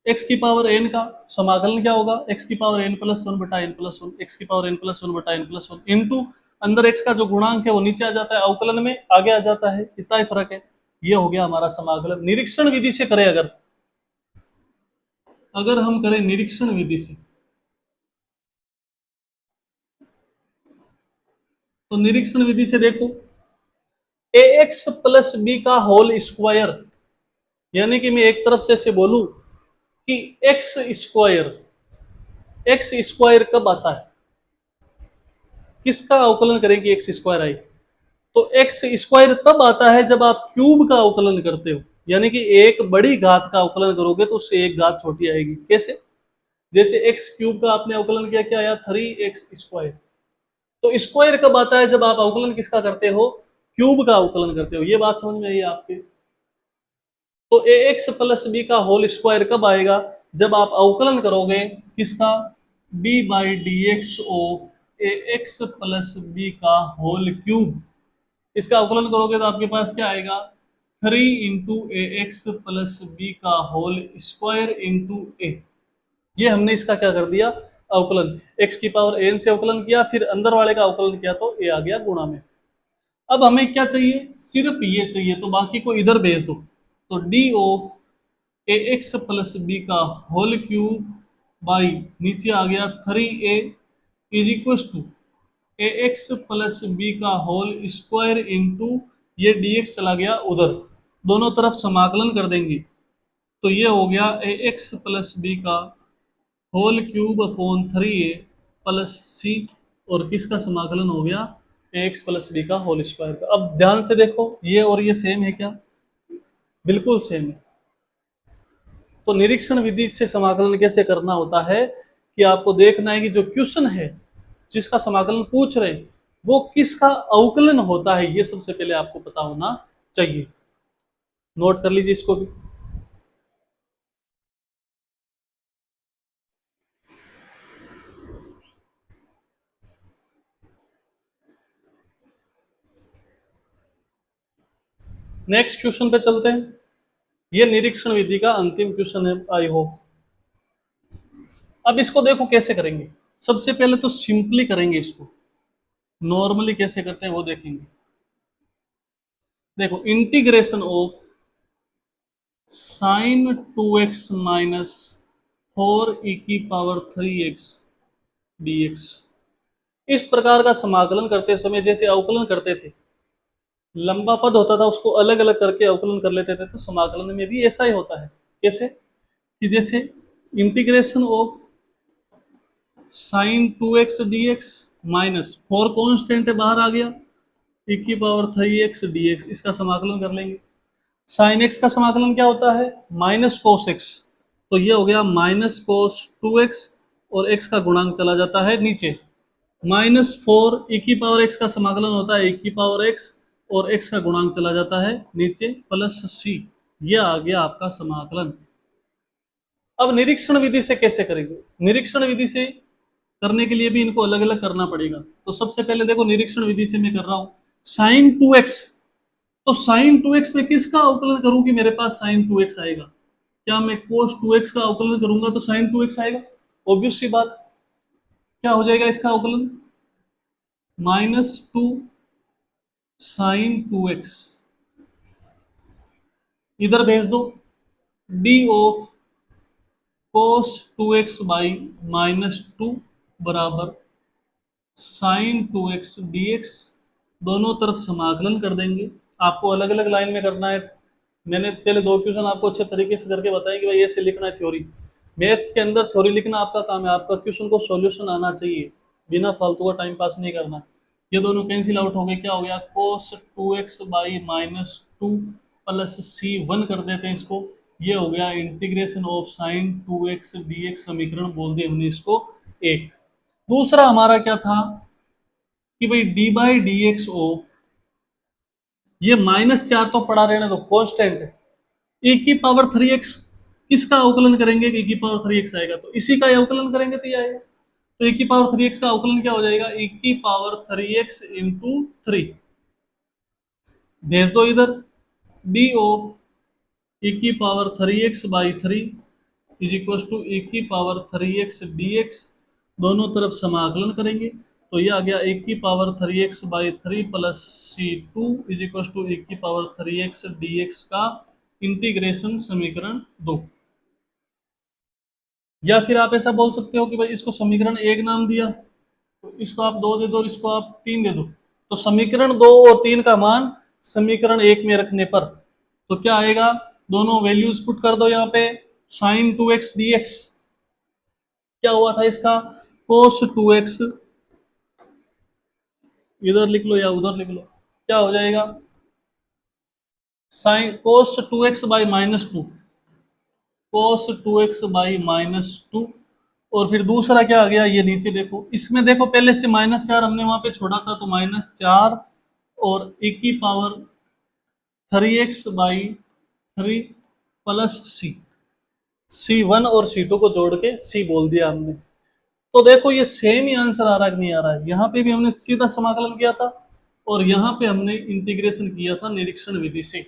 x की पावर n का समाकलन क्या होगा? x की पावर n प्लस वन बटा n प्लस वन, एक्स की पावर n प्लस वन बटा n प्लस वन इंटू अंदर x का जो गुणांक है वो नीचे आ जाता है, अवकलन में आगे आ जाता है, इतना ही फर्क है। ये हो गया हमारा समाकलन। निरीक्षण विधि से करें अगर, अगर हम करें निरीक्षण विधि से, तो निरीक्षण विधि से देखो, ए एक्स प्लस बी का होल स्क्वायर, यानी कि मैं एक तरफ से ऐसे बोलूं कि एक्स स्क्वायर, एक्स स्क्वायर कब आता है? किसका अवकलन करेंगे एक्स स्क्वायर आई? तो एक्स स्क्वायर तब आता है जब आप क्यूब का अवकलन करते हो, यानी कि एक बड़ी घात का अवकलन करोगे तो उससे एक घात छोटी आएगी। कैसे? जैसे एक्स क्यूब का आपने अवकलन किया, क्या आया? Three x square. तो स्क्वायर कब आता है? जब आप अवकलन किसका करते हो? क्यूब का अवकलन करते हो। ये बात समझ में आई आपके? तो ए एक्स प्लस बी का होल स्क्वायर कब आएगा? जब आप अवकलन करोगे किसका? B by d x of a x plus b का होल क्यूब। इसका अवकलन करोगे तो आपके पास क्या आएगा? Three into a x plus b का होल स्क्वायर इंटू ए। ये हमने इसका क्या कर दिया? अवकलन। एक्स की पावर एन से अवकलन किया, फिर अंदर वाले का अवकलन किया तो ए आ गया गुणा में। अब हमें क्या चाहिए? सिर्फ ये चाहिए, तो बाकी को इधर भेज दो। तो d of a x plus b का होल क्यूब बाई नीचे आ गया three a is equal to a x plus b का होल स्क्वायर इंटू ये डी एक्स चला गया उधर, दोनों तरफ समाकलन कर देंगे तो ये हो गया ए एक्स प्लस बी का होल क्यूब अपॉन थ्री ए प्लस सी, और किसका समाकलन हो गया? ए एक्स प्लस बी का होल स्क्वायर का। अब ध्यान से देखो, ये और ये सेम है क्या? बिल्कुल सेम है। तो निरीक्षण विधि से समाकलन कैसे करना होता है कि आपको देखना है कि जो क्वेश्चन है जिसका समाकलन पूछ रहे हैं वो किसका अवकलन होता है, ये सबसे पहले आपको पता होना चाहिए। नोट कर लीजिए इसको भी। नेक्स्ट क्वेश्चन पे चलते हैं। ये निरीक्षण विधि का अंतिम क्वेश्चन है, आई होप। अब इसको देखो कैसे करेंगे। सबसे पहले तो सिंपली करेंगे इसको, नॉर्मली कैसे करते हैं वो देखेंगे। देखो, integration of sine two x minus four e की power three x d x. इस प्रकार का समाकलन करते समय जैसे अवकलन करते थे, लंबा पद होता था उसको अलग अलग करके अवकलन कर लेते थे, तो समाकलन में भी ऐसा ही होता है। कैसे? कि जैसे integration of sine two x d x minus four constant है बाहर आ गया, e की power three x d x, इसका समाकलन कर लेंगे। साइन एक्स का समाकलन क्या होता है? माइनस कोस एक्स, तो ये हो गया माइनस कोस टू एक्स, और एक्स का गुणांक चला जाता है नीचे। माइनस फोर ई की पावर एक्स का समाकलन होता है e की पावर एक्स, और एक्स का गुणांक चला जाता है नीचे प्लस सी। ये आ गया आपका समाकलन। अब निरीक्षण विधि से कैसे करेंगे? निरीक्षण विधि से करने के लिए भी इनको अलग अलग करना पड़ेगा। तो सबसे पहले देखो, निरीक्षण विधि से मैं कर रहा हूं साइन टू एक्स, तो साइन 2x में किसका अवकलन करूं कि मेरे पास साइन 2x आएगा? क्या मैं कोस 2x का अवकलन करूंगा तो साइन 2x आएगा? ऑब्वियस सी बात। क्या हो जाएगा इसका अवकलन? -2 साइन 2x, इधर भेज दो, D of cos 2x by -2 बराबर साइन 2x dx। दोनों तरफ समाकलन कर देंगे। आपको अलग अलग लाइन में करना है। मैंने पहले दो क्वेश्चन आपको अच्छे तरीके से करके बताया कि भाई ऐसे लिखना है थ्योरी। मैथ्स के अंदर थ्योरी लिखना आपका काम है, आपका क्वेश्चन को सॉल्यूशन आना चाहिए, बिना फालतू का टाइम पास नहीं करना। ये दोनों कैंसिल आउट हो गए, क्या हो गया? cos 2x by -2 plus c1 कर देते हैं इसको। ये हो गया integration of sine 2x dx, समीकरण बोल दिया हमने इसको एक। दूसरा हमारा क्या था कि भाई D by d x of, ये -4 तो पड़ा रहने दो, कांस्टेंट है, e की पावर 3x, किसका अवकलन करेंगे कि e की पावर 3x आएगा, तो इसी का अवकलन करेंगे तो ये आएगा। तो e की पावर 3x का अवकलन क्या हो जाएगा? e की पावर 3x इंटू 3, भेज दो इधर, डी ऑफ e की power 3x by 3 is equal to e की पावर 3x dx। दोनों तरफ समाकलन करेंगे तो ये आ गया e की power 3x by 3 plus c2 is equal to e की पावर 3x dx का इंटीग्रेशन, समीकरण 2। या फिर आप ऐसा बोल सकते हो कि भाई इसको समीकरण 1 नाम दिया तो इसको आप 2 दे दो और इसको आप 3 दे दो। तो समीकरण 2 और 3 का मान समीकरण 1 में रखने पर तो क्या आएगा? दोनों वैल्यूज पुट कर दो यहाँ पे। साइन 2x dx क्या हुआ था इसका? cos 2x, इधर लिख लो या उधर लिख लो, क्या हो जाएगा? Sine cos 2x by -2, cos 2x by -2। और फिर दूसरा क्या आ गया? ये नीचे देखो, इसमें देखो पहले से -4 हमने वहां पे छोड़ा था तो -4 और e की power 3x by 3 plus c1 और c2 को जोड़ के c बोल दिया हमने। तो देखो ये सेम ही आंसर आ रहा है कि नहीं आ रहा है? यहाँ पे भी हमने सीधा समाकलन किया था और यहाँ पे हमने इंटीग्रेशन किया था निरीक्षण विधि से।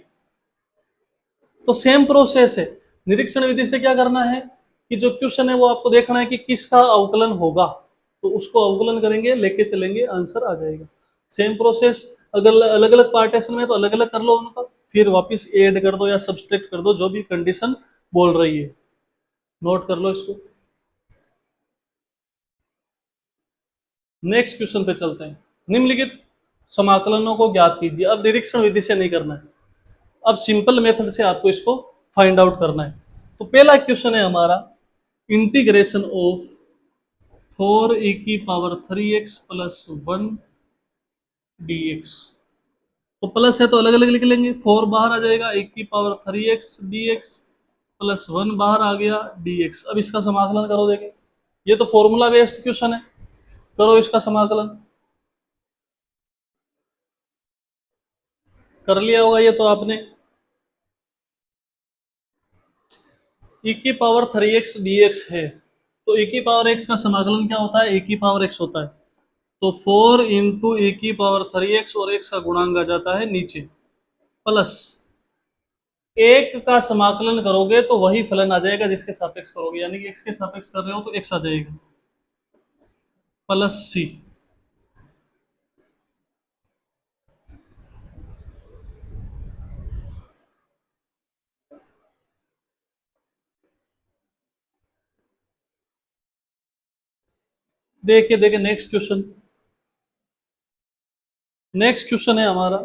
तो सेम प्रोसेस है। निरीक्षण विधि से क्या करना है कि जो क्वेश्चन है वो आपको देखना है कि किसका अवकलन होगा, तो उसको अवकलन करेंगे, लेके चलेंगे, आंसर आ जाएगा। सेम प्रोसेस, अगर अलग अलग पार्टीशन में तो अलग अलग कर लो उनका, फिर वापस ऐड कर दो या सब्सट्रैक्ट कर दो, जो भी कंडीशन बोल रही है। नोट कर लो इसको। नेक्स्ट क्वेश्चन पे चलते हैं। निम्नलिखित समाकलनों को ज्ञात कीजिए। अब निरीक्षण विधि से नहीं करना है, अब सिंपल मेथड से आपको इसको फाइंड आउट करना है। तो पहला क्वेश्चन है हमारा इंटीग्रेशन ऑफ 4e की पावर 3x प्लस 1 dx। तो प्लस है तो अलग अलग लिख लेंगे, 4 बाहर आ जाएगा, e की पावर 3x dx प्लस 1 बाहर आ गया dx। अब इसका समाकलन करो। देखें ये तो फॉर्मूला बेस्ड क्वेश्चन है, करो इसका समाकलन। कर लिया होगा ये तो आपने। e की पावर 3x dx है तो e की पावर x का समाकलन क्या होता है? e की पावर x होता है। तो 4 इंटू e की पावर 3x और x का गुणांक आ जाता है नीचे, प्लस एक का समाकलन करोगे तो वही फलन आ जाएगा जिसके सापेक्ष करोगे, यानी कि x के सापेक्ष कर रहे हो तो x आ जाएगा, प्लस c। देखिए देखिए नेक्स्ट क्वेश्चन। नेक्स्ट क्वेश्चन है हमारा,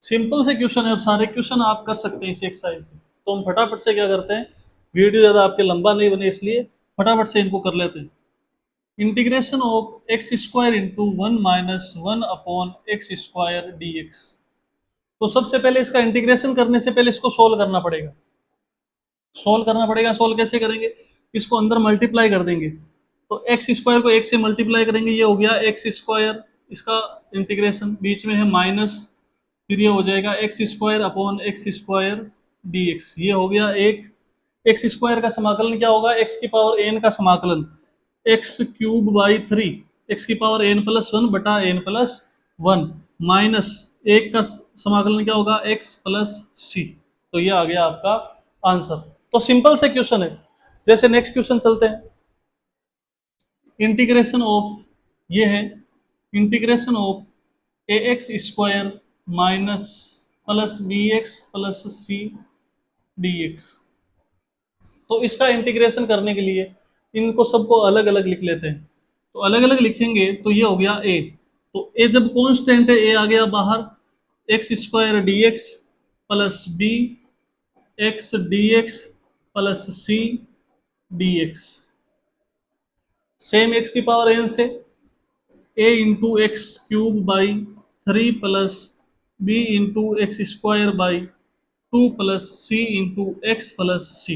सिंपल से क्वेश्चन है। अब सारे क्वेश्चन आप कर सकते हैं इस एक्सरसाइज में, तो हम फटाफट से क्या करते हैं, वीडियो ज़्यादा आपके लंबा नहीं बने इसलिए फटाफट से इनको कर लेते हैं। Integration of x square into 1 minus 1 upon x square d x. तो सबसे पहले इसका इंटीग्रेशन करने से पहले इसको सोल्व करना पड़ेगा। सोल्व करना पड़ेगा, सोल्व कैसे करेंगे? इसको अंदर मल्टीप्लाई कर देंगे, तो एक्स स्क्वायर को एक से मल्टीप्लाई करेंगे, ये हो गया एक्स स्क्वायर, इसका इंटीग्रेशन, बीच में है माइनस, फिर ये हो जाएगा x square upon x square d x. ये हो गया एक। एक्स स्क्वायर का समाकलन क्या होगा? एक्स की पावर एन का समाकलन, एक्स क्यूब बाई 3, एक्स की पावर एन प्लस 1 बटा एन प्लस 1 माइनस एक का समाकलन क्या होगा, x प्लस सी। तो ये आ गया आपका आंसर। तो सिंपल से क्वेश्चन है। जैसे नेक्स्ट क्वेश्चन चलते हैं। इंटीग्रेशन ऑफ, ये है integration of a x square minus plus b x plus c d x. तो इसका इंटीग्रेशन करने के लिए इनको सबको अलग अलग लिख लेते हैं। तो अलग अलग लिखेंगे तो ये हो गया ए। तो ए जब कांस्टेंट है, ए आ गया बाहर, x square d x plus b x d x plus c d x. Same x की पावर एन से a into x cube by 3 plus b into x square by 2 plus c into x plus c.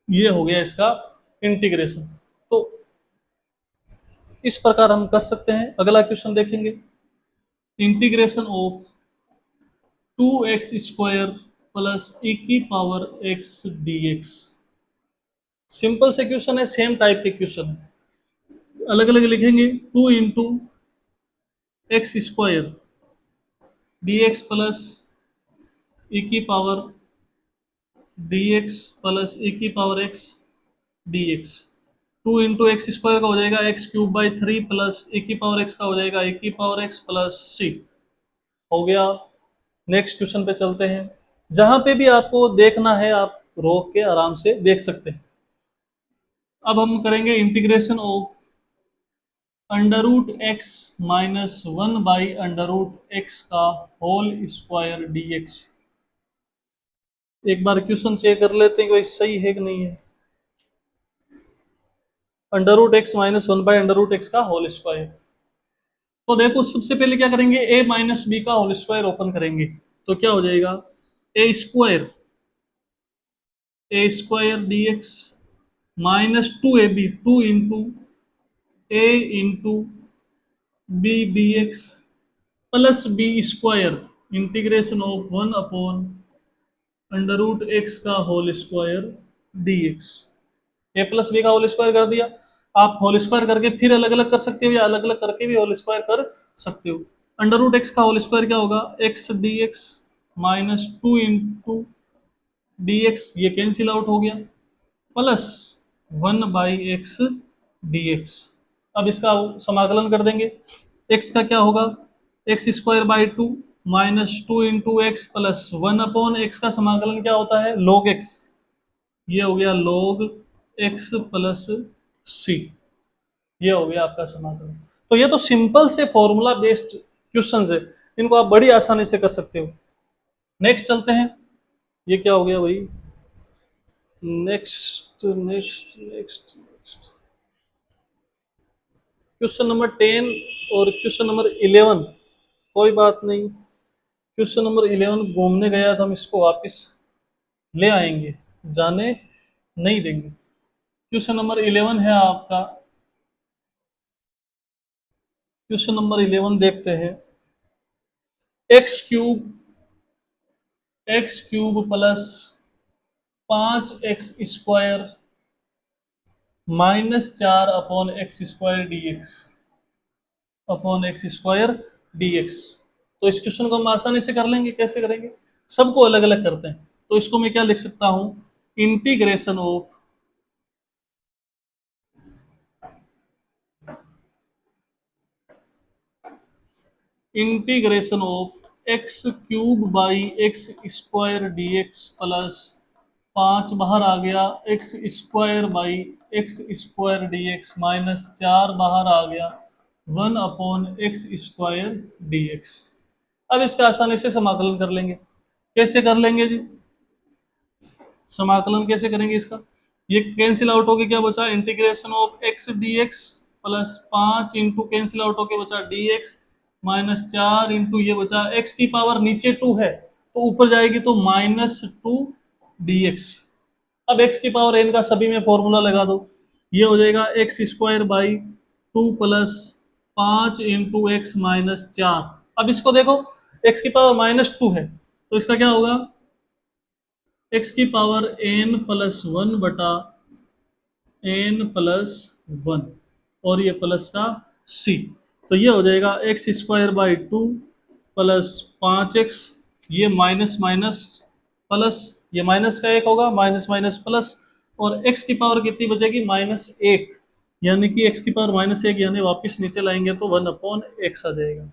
ये हो गया इसका integration. तो इस प्रकार हम कर सकते हैं। अगला क्वेश्चन देखेंगे। Integration of 2x square plus e की पावर x dx। सिंपल से क्वेश्चन है, सेम टाइप के क्वेश्चन है। अलग अलग लिखेंगे। 2 into x square d x plus e की power d x plus e की power x d x. 2 into x square का हो जाएगा x cube by 3 plus a की पावर एक्स का हो जाएगा ए की पावर एक्स प्लस सी। हो गया। नेक्स्ट क्वेश्चन पे चलते हैं। जहां पे भी आपको देखना है आप रोक के आराम से देख सकते हैं। अब हम करेंगे integration of under root x minus 1 by under root x का होल स्क्वायर डी एक्स। एक बार क्वेश्चन चेक कर लेते हैं कि भाई सही है कि नहीं है। Under root x minus 1 by under root x का होल स्क्वायर। तो देखो सबसे पहले क्या करेंगे, ए माइनस बी का होल स्क्वायर ओपन करेंगे। तो क्या हो जाएगा, a square d x minus 2ab 2 into a into b b x plus b square integration of 1 upon under root x का whole square d x. A plus b का whole square कर दिया। आप होल स्क्वायर करके फिर अलग अलग कर सकते हो या अलग अलग करके भी होल स्क्वायर कर सकते हो। अंडर रूट एक्स का होल स्क्वायर क्या होगा, x d x minus 2 into D x, ये कैंसिल आउट हो गया, plus 1 by x d x. अब इसका समाकलन कर देंगे। एक्स का क्या होगा, x square by 2 minus 2 into x plus 1 upon x का समाकलन क्या होता है, लॉग एक्स। ये हो गया लॉग एक्स प्लस सी। ये हो गया आपका समाकलन। तो ये तो सिंपल से फॉर्मूला बेस्ड क्वेश्चंस है, इनको आप बड़ी आसानी से कर सकते हो। नेक्स्ट चलते हैं। ये क्या हो गया भाई, next next next next question number 10 और क्वेश्चन नंबर 11। कोई बात नहीं, क्वेश्चन नंबर 11 घूमने गया तो हम इसको वापस ले आएंगे, जाने नहीं देंगे। क्वेश्चन नंबर 11 है आपका, क्वेश्चन नंबर 11 देखते हैं। X cube plus 5x square minus 4 upon x square d x upon x square d x. तो इस क्वेश्चन को हम आसानी से कर लेंगे। कैसे करेंगे, सबको अलग अलग करते हैं। तो इसको मैं क्या लिख सकता हूं, integration of x cube by x square d x plus 5 बाहर आ गया, x square by x square d x minus 4 बाहर आ गया, 1 upon x square d x. अब इसका आसानी से समाकलन कर लेंगे। कैसे कर लेंगे जी, समाकलन कैसे करेंगे इसका, ये कैंसिल आउट होके क्या बचा, integration of x d x plus 5 into cancel out होके बचा डी एक्स माइनस 4 इंटू ये बचा एक्स की पावर नीचे 2 है तो ऊपर जाएगी तो माइनस 2 डी एक्स। अब एक्स की पावर एन का सभी में फॉर्मूला लगा दो। ये हो जाएगा x square by 2 plus 5 into x minus 4। अब इसको देखो, एक्स की पावर माइनस 2 है तो इसका क्या होगा, एक्स की पावर एन प्लस 1 बटा एन प्लस 1 और ये प्लस का सी। तो ये हो जाएगा x square by 2 plus 5x, ये माइनस माइनस प्लस, ये माइनस का 1 होगा, माइनस माइनस प्लस, और x की पावर कितनी बचेगी, -1, यानी कि x की पावर -1, यानी वापस नीचे लाएंगे तो 1/x आ जाएगा।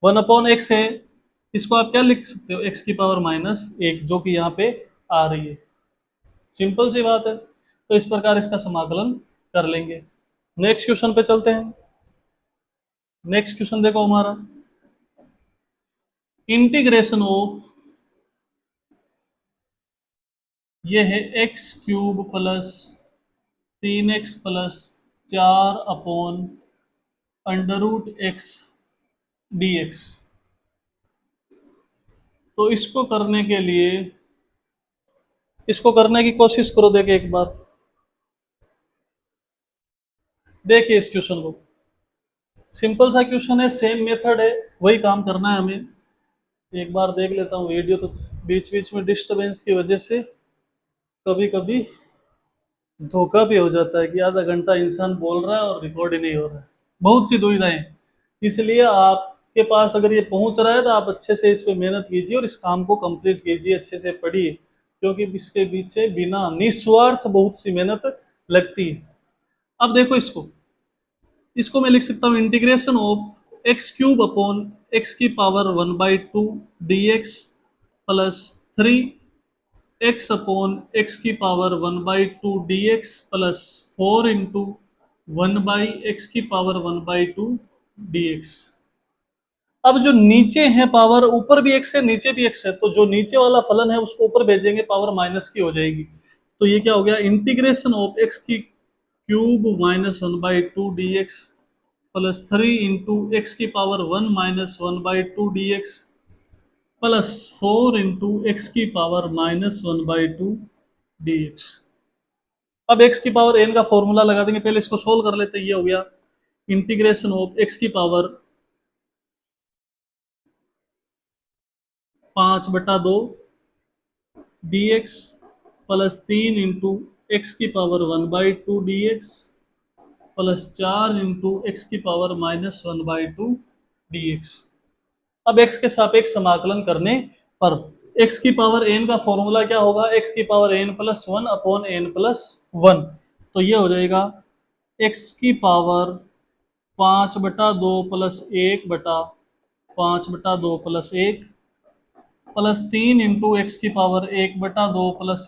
1/x है, इसको आप क्या लिख सकते हो, x की पावर -1, जो कि यहाँ पे आ रही है। सिंपल सी बात है। तो इस प्रकार इसका समाकलन कर लेंगे। नेक्स्ट क्वेश्चन पे चलते हैं। नेक्स्ट क्वेश्चन देखो हमारा, इंटीग्रेशन ऑफ, ये है x³ plus 3x plus 4/√x dx। तो इसको करने के लिए, इसको करने की कोशिश करो। देखिए एक बार, देखिए इस क्वेश्चन को, सिंपल सा क्वेश्चन है, सेम मेथड है, वही काम करना है हमें। एक बार देख लेता हूँ वीडियो, तो बीच बीच में डिस्टरबेंस की वजह से कभी कभी धोखा भी हो जाता है कि आधा घंटा इंसान बोल रहा है और रिकॉर्ड ही नहीं हो रहा है। बहुत सी दुविधाएं, इसलिए आपके पास अगर ये पहुंच रहा है तो आप अच्छे से इस पे मेहनत कीजिए और इस काम को कंप्लीट कीजिए, अच्छे से पढ़िए, क्योंकि इसके पीछे बिना निस्वार्थ बहुत सी मेहनत लगती है। अब देखो इसको, इसको मैं लिख सकता हूँ integration of x³ upon x की power 1/2 dx plus 3x upon x की power 1/2 dx plus 4 into 1/x की पावर 1/2 dx। अब जो नीचे है पावर, ऊपर भी x है नीचे भी x है, तो जो नीचे वाला फलन है उसको ऊपर भेजेंगे, पावर माइनस की हो जाएगी। तो ये क्या हो गया, इंटीग्रेशन ऑफ x की cube minus 1/2 dx plus 3 into x की power 1 minus 1/2 dx plus 4 into x की पावर -1/2 dx। अब x की पावर n का फॉर्मूला लगा देंगे, पहले इसको सोल्व कर लेते हैं। ये हो गया इंटीग्रेशन ऑफ x की power 5/2 dx plus 3 into x की power 1/2 dx plus 4 into x की पावर -1/2 dx। अब x के सापेक्ष समाकलन करने पर x की पावर n का फॉर्मूला क्या होगा, x की power n plus 1 upon n plus 1। तो ये हो जाएगा x की power 5/2 plus 1/5/2 plus 1 plus 3 into x की power 1/2 plus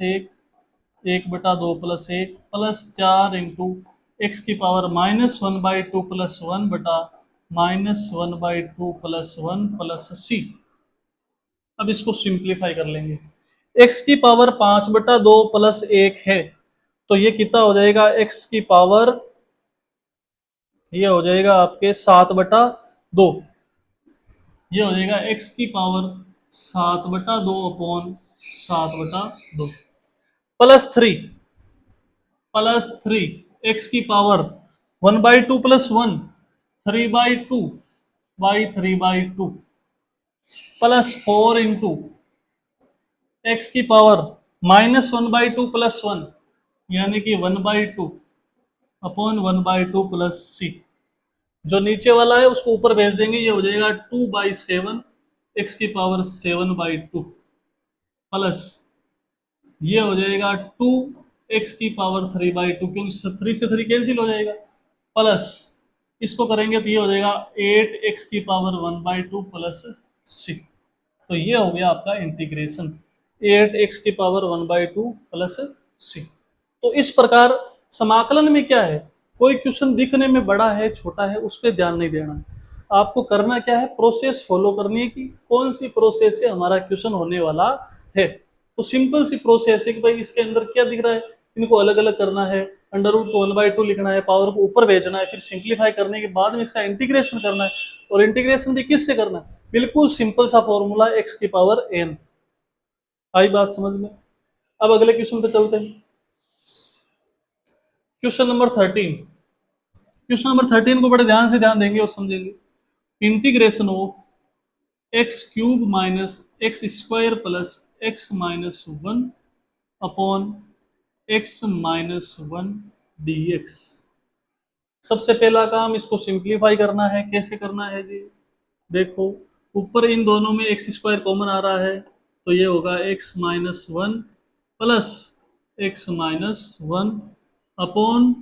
1/2 plus 1 plus 4 into x की power -1/2 plus 1/-1/2 plus 1 plus c। अब इसको सिंप्लीफाई कर लेंगे। x की पावर 5/2 प्लस 1 है, तो ये कितना हो जाएगा, x की पावर, ये हो जाएगा आपके 7/2। ये हो जाएगा x की पावर 7/2 अपॉन 7/2 प्लस 3 एक्स की power 1/2 plus 1 3/2 by 3/2 plus 4 into x की पावर -1/2 प्लस 1, यानी कि 1/2 अपॉन 1/2 प्लस सी। जो नीचे वाला है उसको ऊपर भेज देंगे, ये हो जाएगा 2/7 एक्स की पावर 7/2 प्लस, ये हो जाएगा 2 एक्स की पावर 3/2, क्योंकि 3 से 3 कैंसिल हो जाएगा, प्लस इसको करेंगे तो ये हो जाएगा 8 एक्स की पावर 1/2 प्लस 6। तो ये हो गया आपका इंटीग्रेशन, 8 एक्स की पावर 1/2 प्लस 6। तो इस प्रकार समाकलन में क्या है, कोई क्वेश्चन दिखने में बड़ा है छोटा है उस पर ध्यान नहीं देना है, आपको करना क्या है, प्रोसेस फॉलो करनी है कि कौन सी प्रोसेस से हमारा क्वेश्चन होने वाला है। तो सिंपल सी प्रोसेस है कि भाई इसके अंदर क्या दिख रहा है, इनको अलग अलग करना है, √2 1/2 लिखना है, पावर को ऊपर भेजना है, फिर सिंप्लीफाई करने के बाद में इसका इंटीग्रेशन करना है, और इंटीग्रेशन भी किससे करना है, बिल्कुल सिंपल सा फॉर्मूला x की पावर n। आई बात समझ में। अब अगले क्वेश्चन पे चलते हैं। क्वेश्चन नंबर 13, क्वेश्चन नंबर 13 को बड़े ध्यान से ध्यान देंगे और समझेंगे। Integration of x³ minus x² plus x minus 1 upon x minus 1 dx। सबसे पहला काम इसको सिंप्लीफाई करना है, कैसे करना है जी, देखो ऊपर इन दोनों में एक्स स्क्वायर कॉमन आ रहा है, तो ये होगा x minus one plus x minus one upon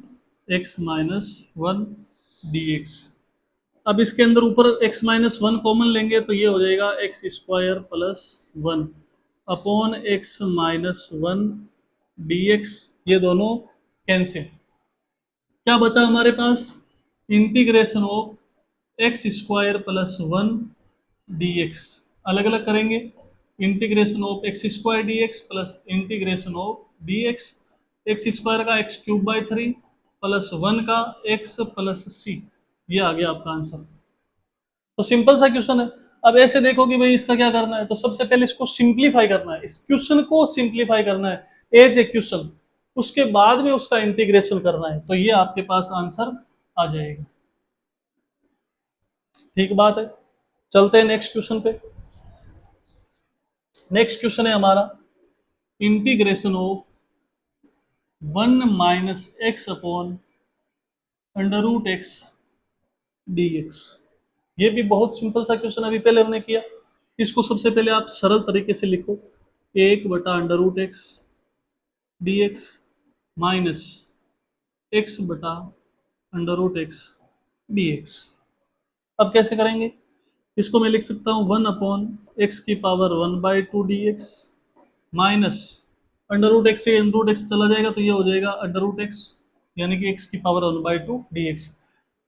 x minus one d x. अब इसके अंदर ऊपर x माइनस वन कॉमन लेंगे तो ये हो जाएगा x square plus one upon x minus one d x. ये दोनों कैंसिल। क्या बचा हमारे पास? Integration of x square plus one d x. अलग अलग करेंगे, integration of x square d x plus integration of d x. X square का x cube by three plus one का एक्स प्लस सी। ये आ गया आपका आंसर। तो सिंपल सा क्वेश्चन है। अब ऐसे देखो कि भाई इसका क्या करना है, तो सबसे पहले इसको सिंप्लीफाई करना है, इस क्वेश्चन को सिंप्लीफाई करना है एज ए क्वेश्चन, उसके बाद में उसका इंटीग्रेशन करना है, तो ये आपके पास आंसर आ जाएगा। ठीक बात है, चलते हैं नेक्स्ट क्वेश्चन पे। नेक्स्ट क्वेश्चन है हमारा integration of one minus x upon under root x d x. ये भी बहुत सिंपल सा क्वेश्चन अभी पहले हमने किया। इसको सबसे पहले आप सरल तरीके से लिखो, एक बटा under root x d x minus x बटा under root x d x. अब कैसे करेंगे? इसको मैं लिख सकता हूँ वन अपॉन एक्स की power one by two d x minus under root x से अंडर रूट एक्स चला जाएगा तो ये हो जाएगा अंडर रूट एक्स, यानी कि एक्स की power one by two d x.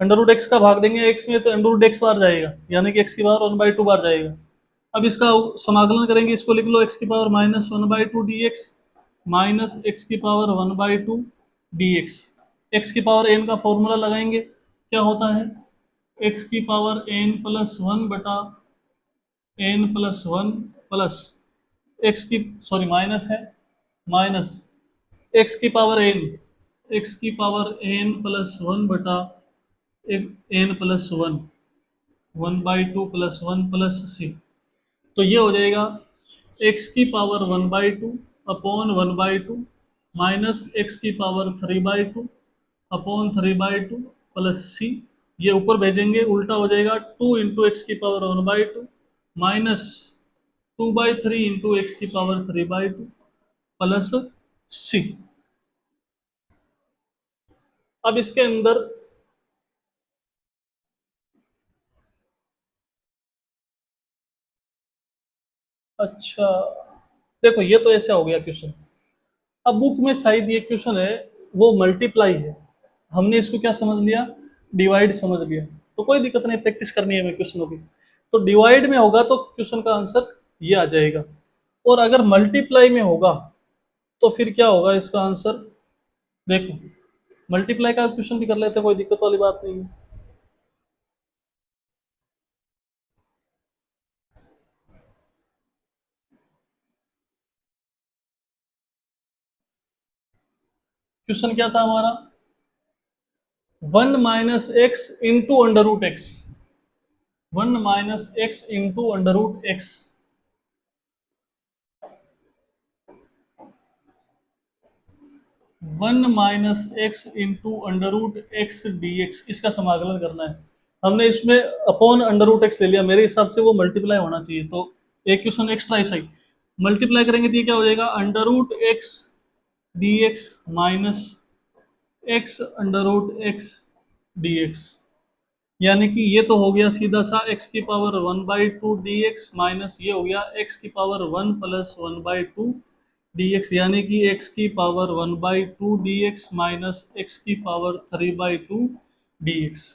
Under root x का भाग देंगे एक्स में तो अंडर रूट एक्स बार जाएगा, यानी कि एक्स की पावर वन बाई टू बार जाएगा। अब इसका समाकलन करेंगे, इसको लिख लो एक्स की power minus one by two d x minus x की power one by two d x. X की पावर एन का फॉर्मूला लगाएंगे, क्या होता है? एक्स की पावर एन प्लस वन बटा n plus one plus x की, सॉरी माइनस है, माइनस एक्स की पावर एन, एक्स की पावर एन प्लस वन बटा n plus one, one by two plus one plus c. तो ये हो जाएगा एक्स की power one by two upon one by two minus x की power three by two upon three by two plus c. ये ऊपर भेजेंगे उल्टा हो जाएगा, टू इंटू एक्स की power one by two minus two by three into x की power three by two plus c. अब इसके अंदर अच्छा देखो, ये तो ऐसा हो गया क्वेश्चन। अब बुक में शायद ये क्वेश्चन है वो मल्टीप्लाई है, हमने इसको क्या समझ लिया? डिवाइड समझ लिया। तो कोई दिक्कत नहीं, प्रैक्टिस करनी है हमें क्वेश्चनों की। तो डिवाइड में होगा तो क्वेश्चन का आंसर ये आ जाएगा, और अगर मल्टीप्लाई में होगा तो फिर क्या होगा इसका आंसर? देखो, मल्टीप्लाई का क्वेश्चन भी कर लेते हैं, कोई दिक्कत वाली बात नहीं है। क्वेश्चन क्या था हमारा? One minus x into under root x, one minus x into under root x. One minus x into under root x d x, इसका समाकलन करना है। हमने इसमें अपॉन अंडर रूट एक्स ले लिया, मेरे हिसाब से वो मल्टीप्लाई होना चाहिए, तो एक क्वेश्चन एक्स्ट्रा ऐसा ही मल्टीप्लाई करेंगे तो ये क्या हो जाएगा? Under root x d x minus x under root x d x, यानी कि ये तो हो गया सीधा सा एक्स की power one by two d x minus ये हो गया एक्स की power one plus one by two d x, यानी कि एक्स की power one by two d x minus x की power three by two d x.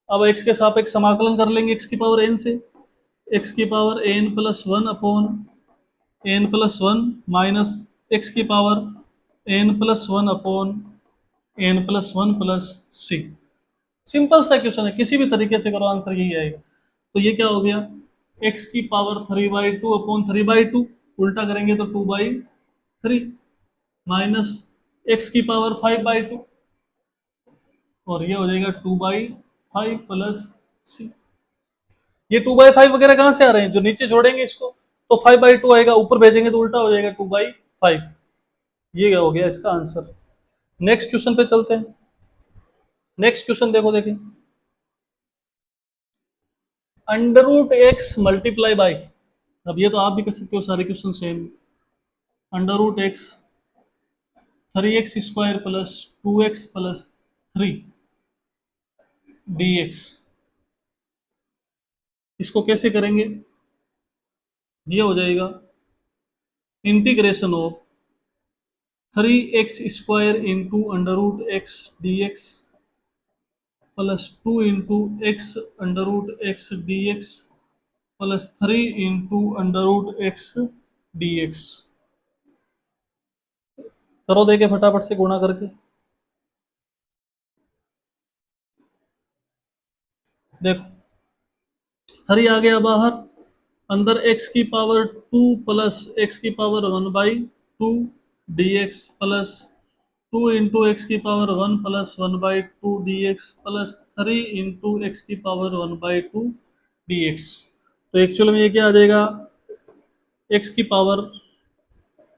अब x के सापेक्ष समाकलन कर लेंगे एक्स की पावर एन से, एक्स की power n plus one upon n plus one minus x की power n plus one upon n plus one plus c. Simple सा क्वेश्चन है, किसी भी तरीके से करो आंसर यही आएगा। तो ये क्या हो गया? एक्स की power three by two upon three by to, उल्टा करेंगे तो to by three minus x की पावर फाइव बाई टू, और ये हो जाएगा two by five plus c. ये टू बाई फाइव वगैरह कहाँ से आ रहे हैं? जो नीचे जोड़ेंगे इसको तो फाइव बाई टू आएगा, ऊपर भेजेंगे तो उल्टा हो जाएगा टू बाई फाइव। ये क्या हो गया इसका आंसर। नेक्स्ट क्वेश्चन पे चलते हैं। नेक्स्ट क्वेश्चन देखो, देखिए under root x multiply by, अब ये तो आप भी कर सकते हो, सारे question same. Under root x 3x² plus 2x plus 3 dx, इसको कैसे करेंगे? ये हो जाएगा integration of 3x² into under root x d x plus 2 into x under root x d x plus 3 into under root x d x. करो देखे फटाफट से गुणा करके। देखो 3 आ गया बाहर, अंदर x की पावर 2 प्लस एक्स की power 1/2 dx plus 2 into x की power 1 plus 1/2 dx plus 3 into x की पावर 1/2 dx। तो एक्चुअल में ये क्या आ जाएगा? x की power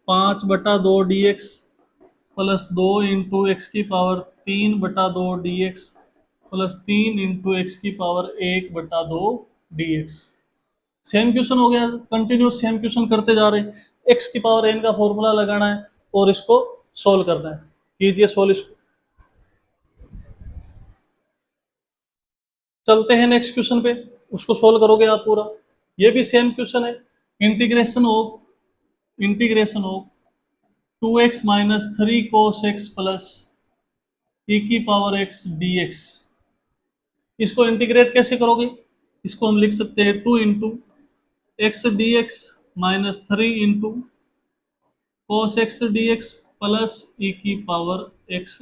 5/2 dx plus 2 into x की power 3/2 dx plus 3 into x की पावर 1/2 dx। सेम क्वेश्चन हो गया, कंटिन्यूस सेम क्वेश्चन करते जा रहे हैं। एक्स की पावर एन का फॉर्मूला लगाना है और इसको सोल्व करना है। कीजिए सोल्व इसको। चलते हैं नेक्स्ट क्वेश्चन पे, उसको सोल्व करोगे आप पूरा। ये भी सेम क्वेश्चन है। Integration of 2x minus 3 cos x plus e की पावर x dx, इसको इंटीग्रेट कैसे करोगे? इसको हम लिख सकते हैं 2 into x d x minus 3 into cos x dx plus e की पावर x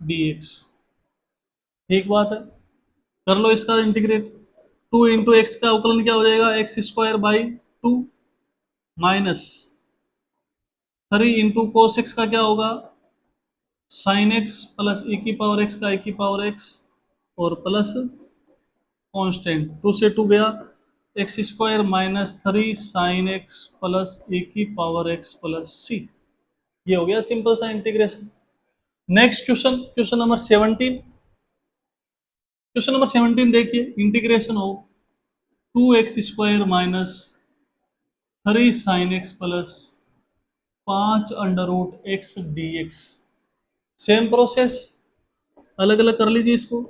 dx। ठीक बात है, कर लो इसका इंटीग्रेट। 2 इंटू एक्स का अवकलन क्या हो जाएगा? x² by 2 minus 3 into cos x का क्या होगा? साइन एक्स प्लस e की पावर x का e की पावर x और प्लस कांस्टेंट 2 से 2 गया, x² minus 3 sine x plus e की पावर x प्लस c। ये हो गया सिंपल सा integration. Next question, question number 17। Question number 17 देखिए, integration of 2x² minus 3 sine x plus 5 under root x d x. Same process, अलग अलग कर लीजिए इसको।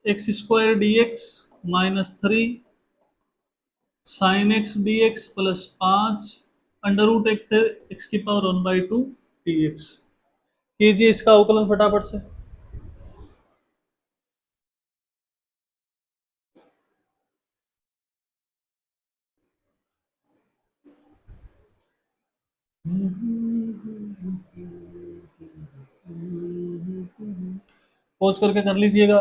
x² dx minus 3 sine x d x plus 5 under root x x की power 1/2 dx। कीजिए इसका अवकलन फटाफट से। पॉज करके कर लीजिएगा।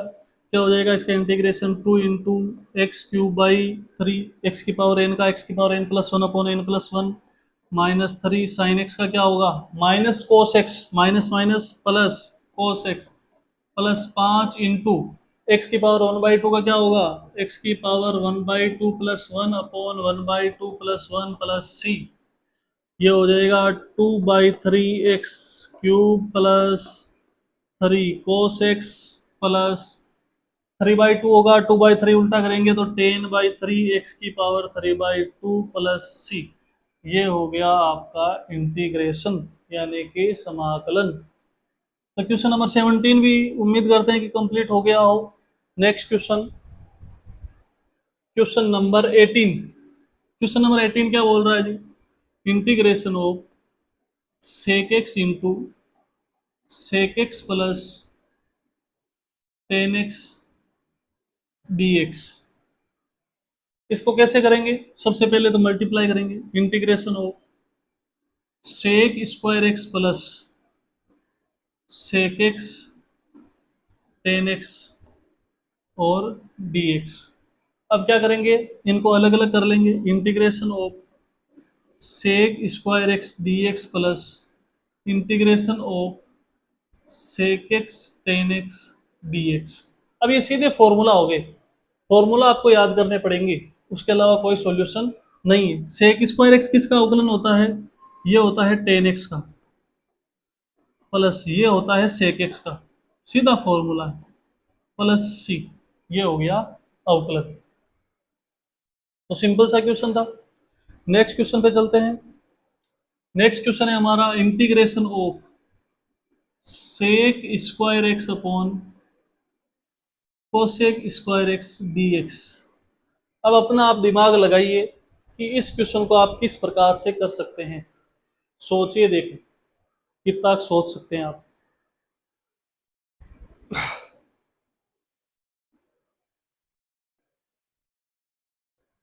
क्या हो जाएगा इसका integration? 2 into x³ by 3 x की पावर n का एक्स की power n plus 1/n+1 minus 3 sine x का क्या होगा? Minus cos x, minus minus plus cos x plus 5 into x की पावर 1/2 का क्या होगा? एक्स की power 1/2 plus 1/1/2 plus 1 plus c. ये हो जाएगा 2/3 x³ plus 3 cos x plus 3/2 होगा, 2/3 उल्टा करेंगे तो 10/3 एक्स की पावर 3/2 प्लस सी। ये हो गया आपका इंटीग्रेशन यानी कि समाकलन। तो क्वेश्चन नंबर 17 भी उम्मीद करते हैं कि कंप्लीट हो गया हो। Next question, question number 18। Question number 18 क्या बोल रहा है जी? Integration of sec x into sec x plus 10x dx, इसको कैसे करेंगे? सबसे पहले तो मल्टीप्लाई करेंगे। Integration of sec² x plus sec x 10x और dx। अब क्या करेंगे? इनको अलग अलग कर लेंगे। Integration of sec² x dx plus integration of sec x 10x dx। अब ये सीधे फॉर्मूला हो गए, फॉर्मूला आपको याद करने पड़ेंगे, उसके अलावा कोई सॉल्यूशन नहीं है। sec² x किसका अवकलन होता है? ये होता है 10x का प्लस ये होता है sec x का, सीधा फॉर्मूला है, प्लस c। ये हो गया अवकलन। तो सिंपल सा क्वेश्चन था। नेक्स्ट क्वेश्चन पे चलते हैं। नेक्स्ट क्वेश्चन है हमारा integration of sec square x upon cosec square x d x. अब अपना आप दिमाग लगाइए कि इस क्वेश्चन को आप किस प्रकार से कर सकते हैं। सोचिए, देखें कितना सोच सकते हैं आप।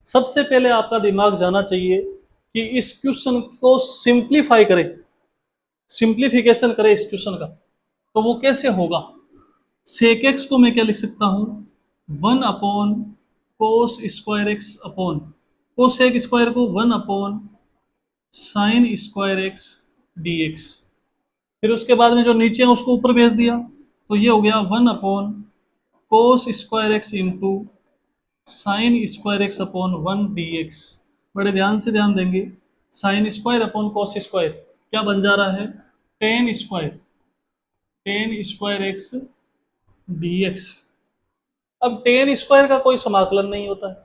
सबसे पहले आपका दिमाग जाना चाहिए कि इस क्वेश्चन को सिंप्लीफाई करें, सिंप्लीफिकेशन करें इस क्वेश्चन का। तो वो कैसे होगा? सेक एक्स को मैं क्या लिख सकता हूं, 1 upon cos square x upon cosec square को 1 upon sine square x d x. फिर उसके बाद में जो नीचे है उसको ऊपर भेज दिया, तो ये हो गया 1 upon cos square x into sine square x upon 1 dx। बड़े ध्यान से ध्यान देंगे, sine square upon cos square क्या बन जा रहा है, टेन स्क्वायर एक्स dx। अब टेन स्क्वायर का कोई समाकलन नहीं होता है,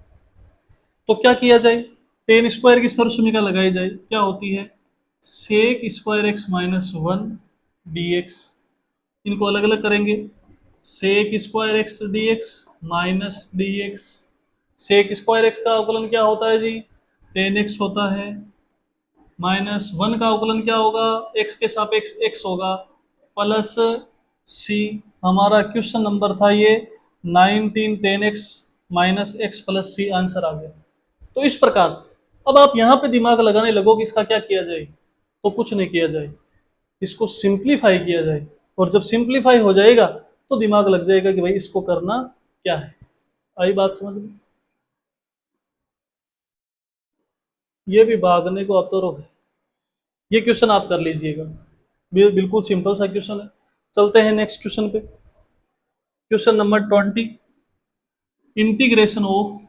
तो क्या किया जाए, टेन स्क्वायर की सर्वसमीका लगाई जाए, क्या होती है, sec square x minus 1 dx। इनको अलग अलग करेंगे, sec square x d x minus d x. Sec square x का अवकलन क्या होता है जी, टेन एक्स होता है, माइनस 1 का अवकलन क्या होगा, एक्स के सापेक्ष एक्स होगा, प्लस सी। हमारा क्वेश्चन नंबर था ये 19, ten x minus x plus c, answer आ गया। तो इस प्रकार अब आप यहां पे दिमाग लगाने लगो कि इसका क्या किया जाए, तो कुछ नहीं किया जाए, इसको सिंप्लीफाई किया जाए। और जब सिंप्लीफाई हो जाएगा तो दिमाग लग जाएगा कि भाई इसको करना क्या है। आई बात समझ में? ये भी भागने को अतरो है। ये क्वेश्चन आप कर लीजिएगा, बिल्कुल सिंपल सा क्वेश्चन है। चलते हैं नेक्स्ट क्वेश्चन पे। Question number 20, integration of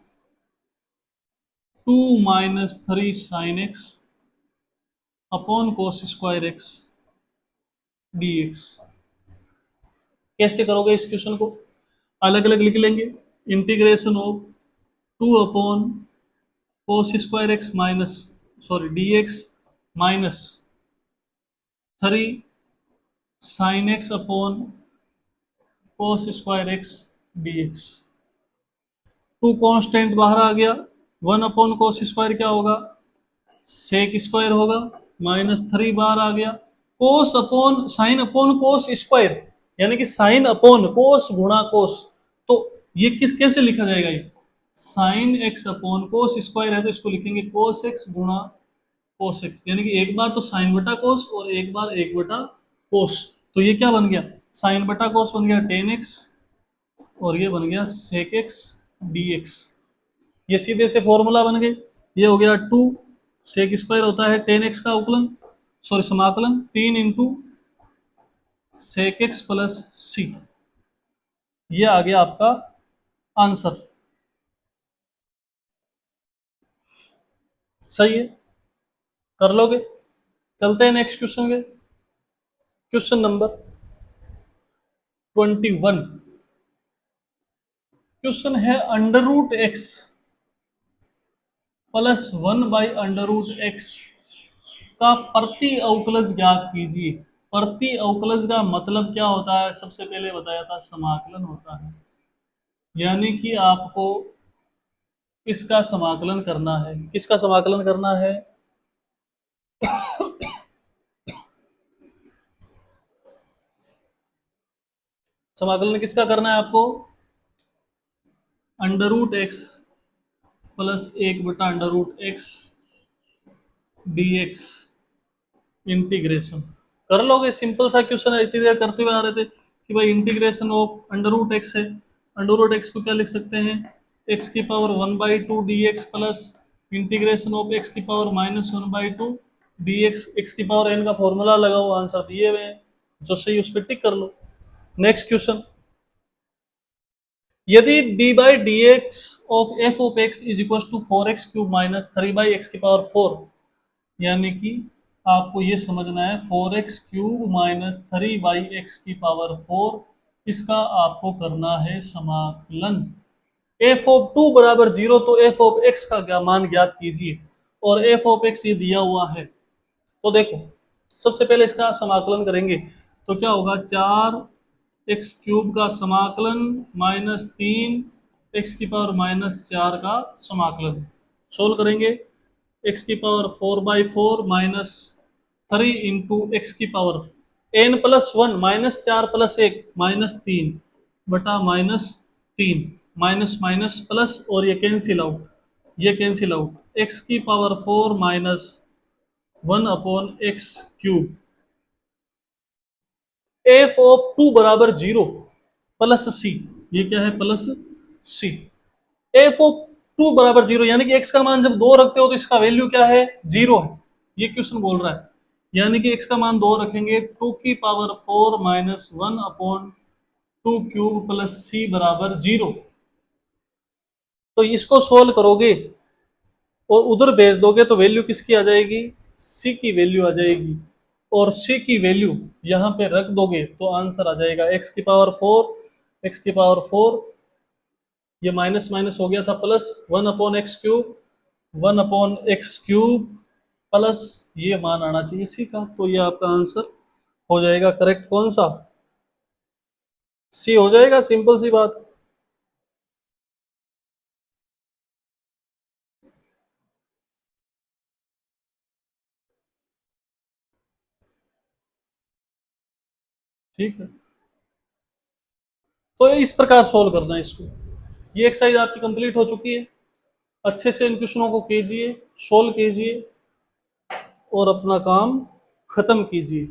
2 - 3 sine x upon cos square x d x. कैसे करोगे इस क्वेश्चन को, अलग अलग लिख लेंगे। Integration of 2 upon cos square x minus, sorry d x minus 3 sine x upon cos square x d x. Two constant बाहर आ गया, 1 अपॉन कोस स्क्वायर क्या होगा, सेक स्क्वायर होगा, -3 बाहर आ गया, कोस upon sine upon cos square, यानी कि साइन अपॉन कोस गुणा कोस। तो ये किस कैसे लिखा जाएगा, ये sign x upon cos square है तो इसको लिखेंगे कोस एक्स गुणा कोस एक्स, यानी कि एक बार तो साइन बटा कोस और एक बार 1/कोस। तो ये क्या बन गया, साइन बटा कोस बन गया 10x और ये बन गया सेक एक्स डी एक्स। ये सीधे से फॉर्मूला बन गए। ये हो गया 2, सेक स्क्वायर होता है 10x का अवकलन, सॉरी समाकलन, 3 into sec x plus c. ये आ गया आपका आंसर। सही है, कर लोगे। चलते हैं नेक्स्ट क्वेश्चन के। Question number 21। क्वेश्चन है under root x plus 1/√x का प्रति अवकलज ज्ञात कीजिए। प्रति अवकलज का मतलब क्या होता है, सबसे पहले बताया था समाकलन होता है, यानी कि आपको इसका समाकलन करना है। किसका समाकलन करना है, समाकलन किसका करना है आपको, √x plus 1/√x dx integration. कर लोगे, सिंपल सा क्वेश्चन है, इतनी देर करते हुए आ रहे थे कि भाई इंटीग्रेशन ऑफ √x है, √x को क्या लिख सकते हैं, x की power 1/2 dx plus integration of x की पावर -1/2 dx। x की पावर n का फॉर्मूला लगाओ, आंसर दिए हुए हैं, जो सही उस पर टिक कर लो। नेक्स्ट क्वेश्चन, यदि d by d x of f of x is equal to 4x³ minus 3/x की पावर 4, यानी कि आपको ये समझना है 4x³ माइनस 3/x की पावर 4, इसका आपको करना है समाकलन। एफ ऑफ टू बराबर 0, तो एफ ऑफ एक्स का क्या मान ज्ञात कीजिए। और एफ ऑफ एक्स ये दिया हुआ है, तो देखो सबसे पहले इसका समाकलन करेंगे, तो क्या होगा, 4x³ का समाकलन माइनस 3x⁻⁻4 का समाकलन। सोल्व करेंगे, x⁴/4 माइनस 3 × x⁻n+1 -4 + 1 -3 बटा -3, माइनस माइनस प्लस, और ये कैंसिल आउट, ये cancel out, x⁴ minus 1/x³। F of two बराबर 0 प्लस सी, ये क्या है, plus c. F of two बराबर 0 यानी कि एक्स का मान जब 2 रखते हो तो इसका वैल्यू क्या है, 0 है, ये क्वेश्चन बोल रहा है। यानी कि एक्स का मान 2 रखेंगे, 2⁴ माइनस 1/2³ प्लस सी बराबर 0। तो इसको सोल्व करोगे और उधर भेज दोगे तो वैल्यू किसकी आ जाएगी, सी की वैल्यू आ जाएगी, और सी की वैल्यू यहाँ पे रख दोगे तो आंसर आ जाएगा x⁴, ये माइनस माइनस हो गया था प्लस 1/x³ 1/x³ प्लस ये मान आना चाहिए सी का, तो ये आपका आंसर हो जाएगा करेक्ट, कौन सा, सी हो जाएगा, सिंपल सी बात। ठीक है, तो इस प्रकार सोल्व करना है इसको। ये एक्सरसाइज आपकी कंप्लीट हो चुकी है, अच्छे से इन क्वेश्चनों को कीजिए, सोल्व कीजिए और अपना काम खत्म कीजिए।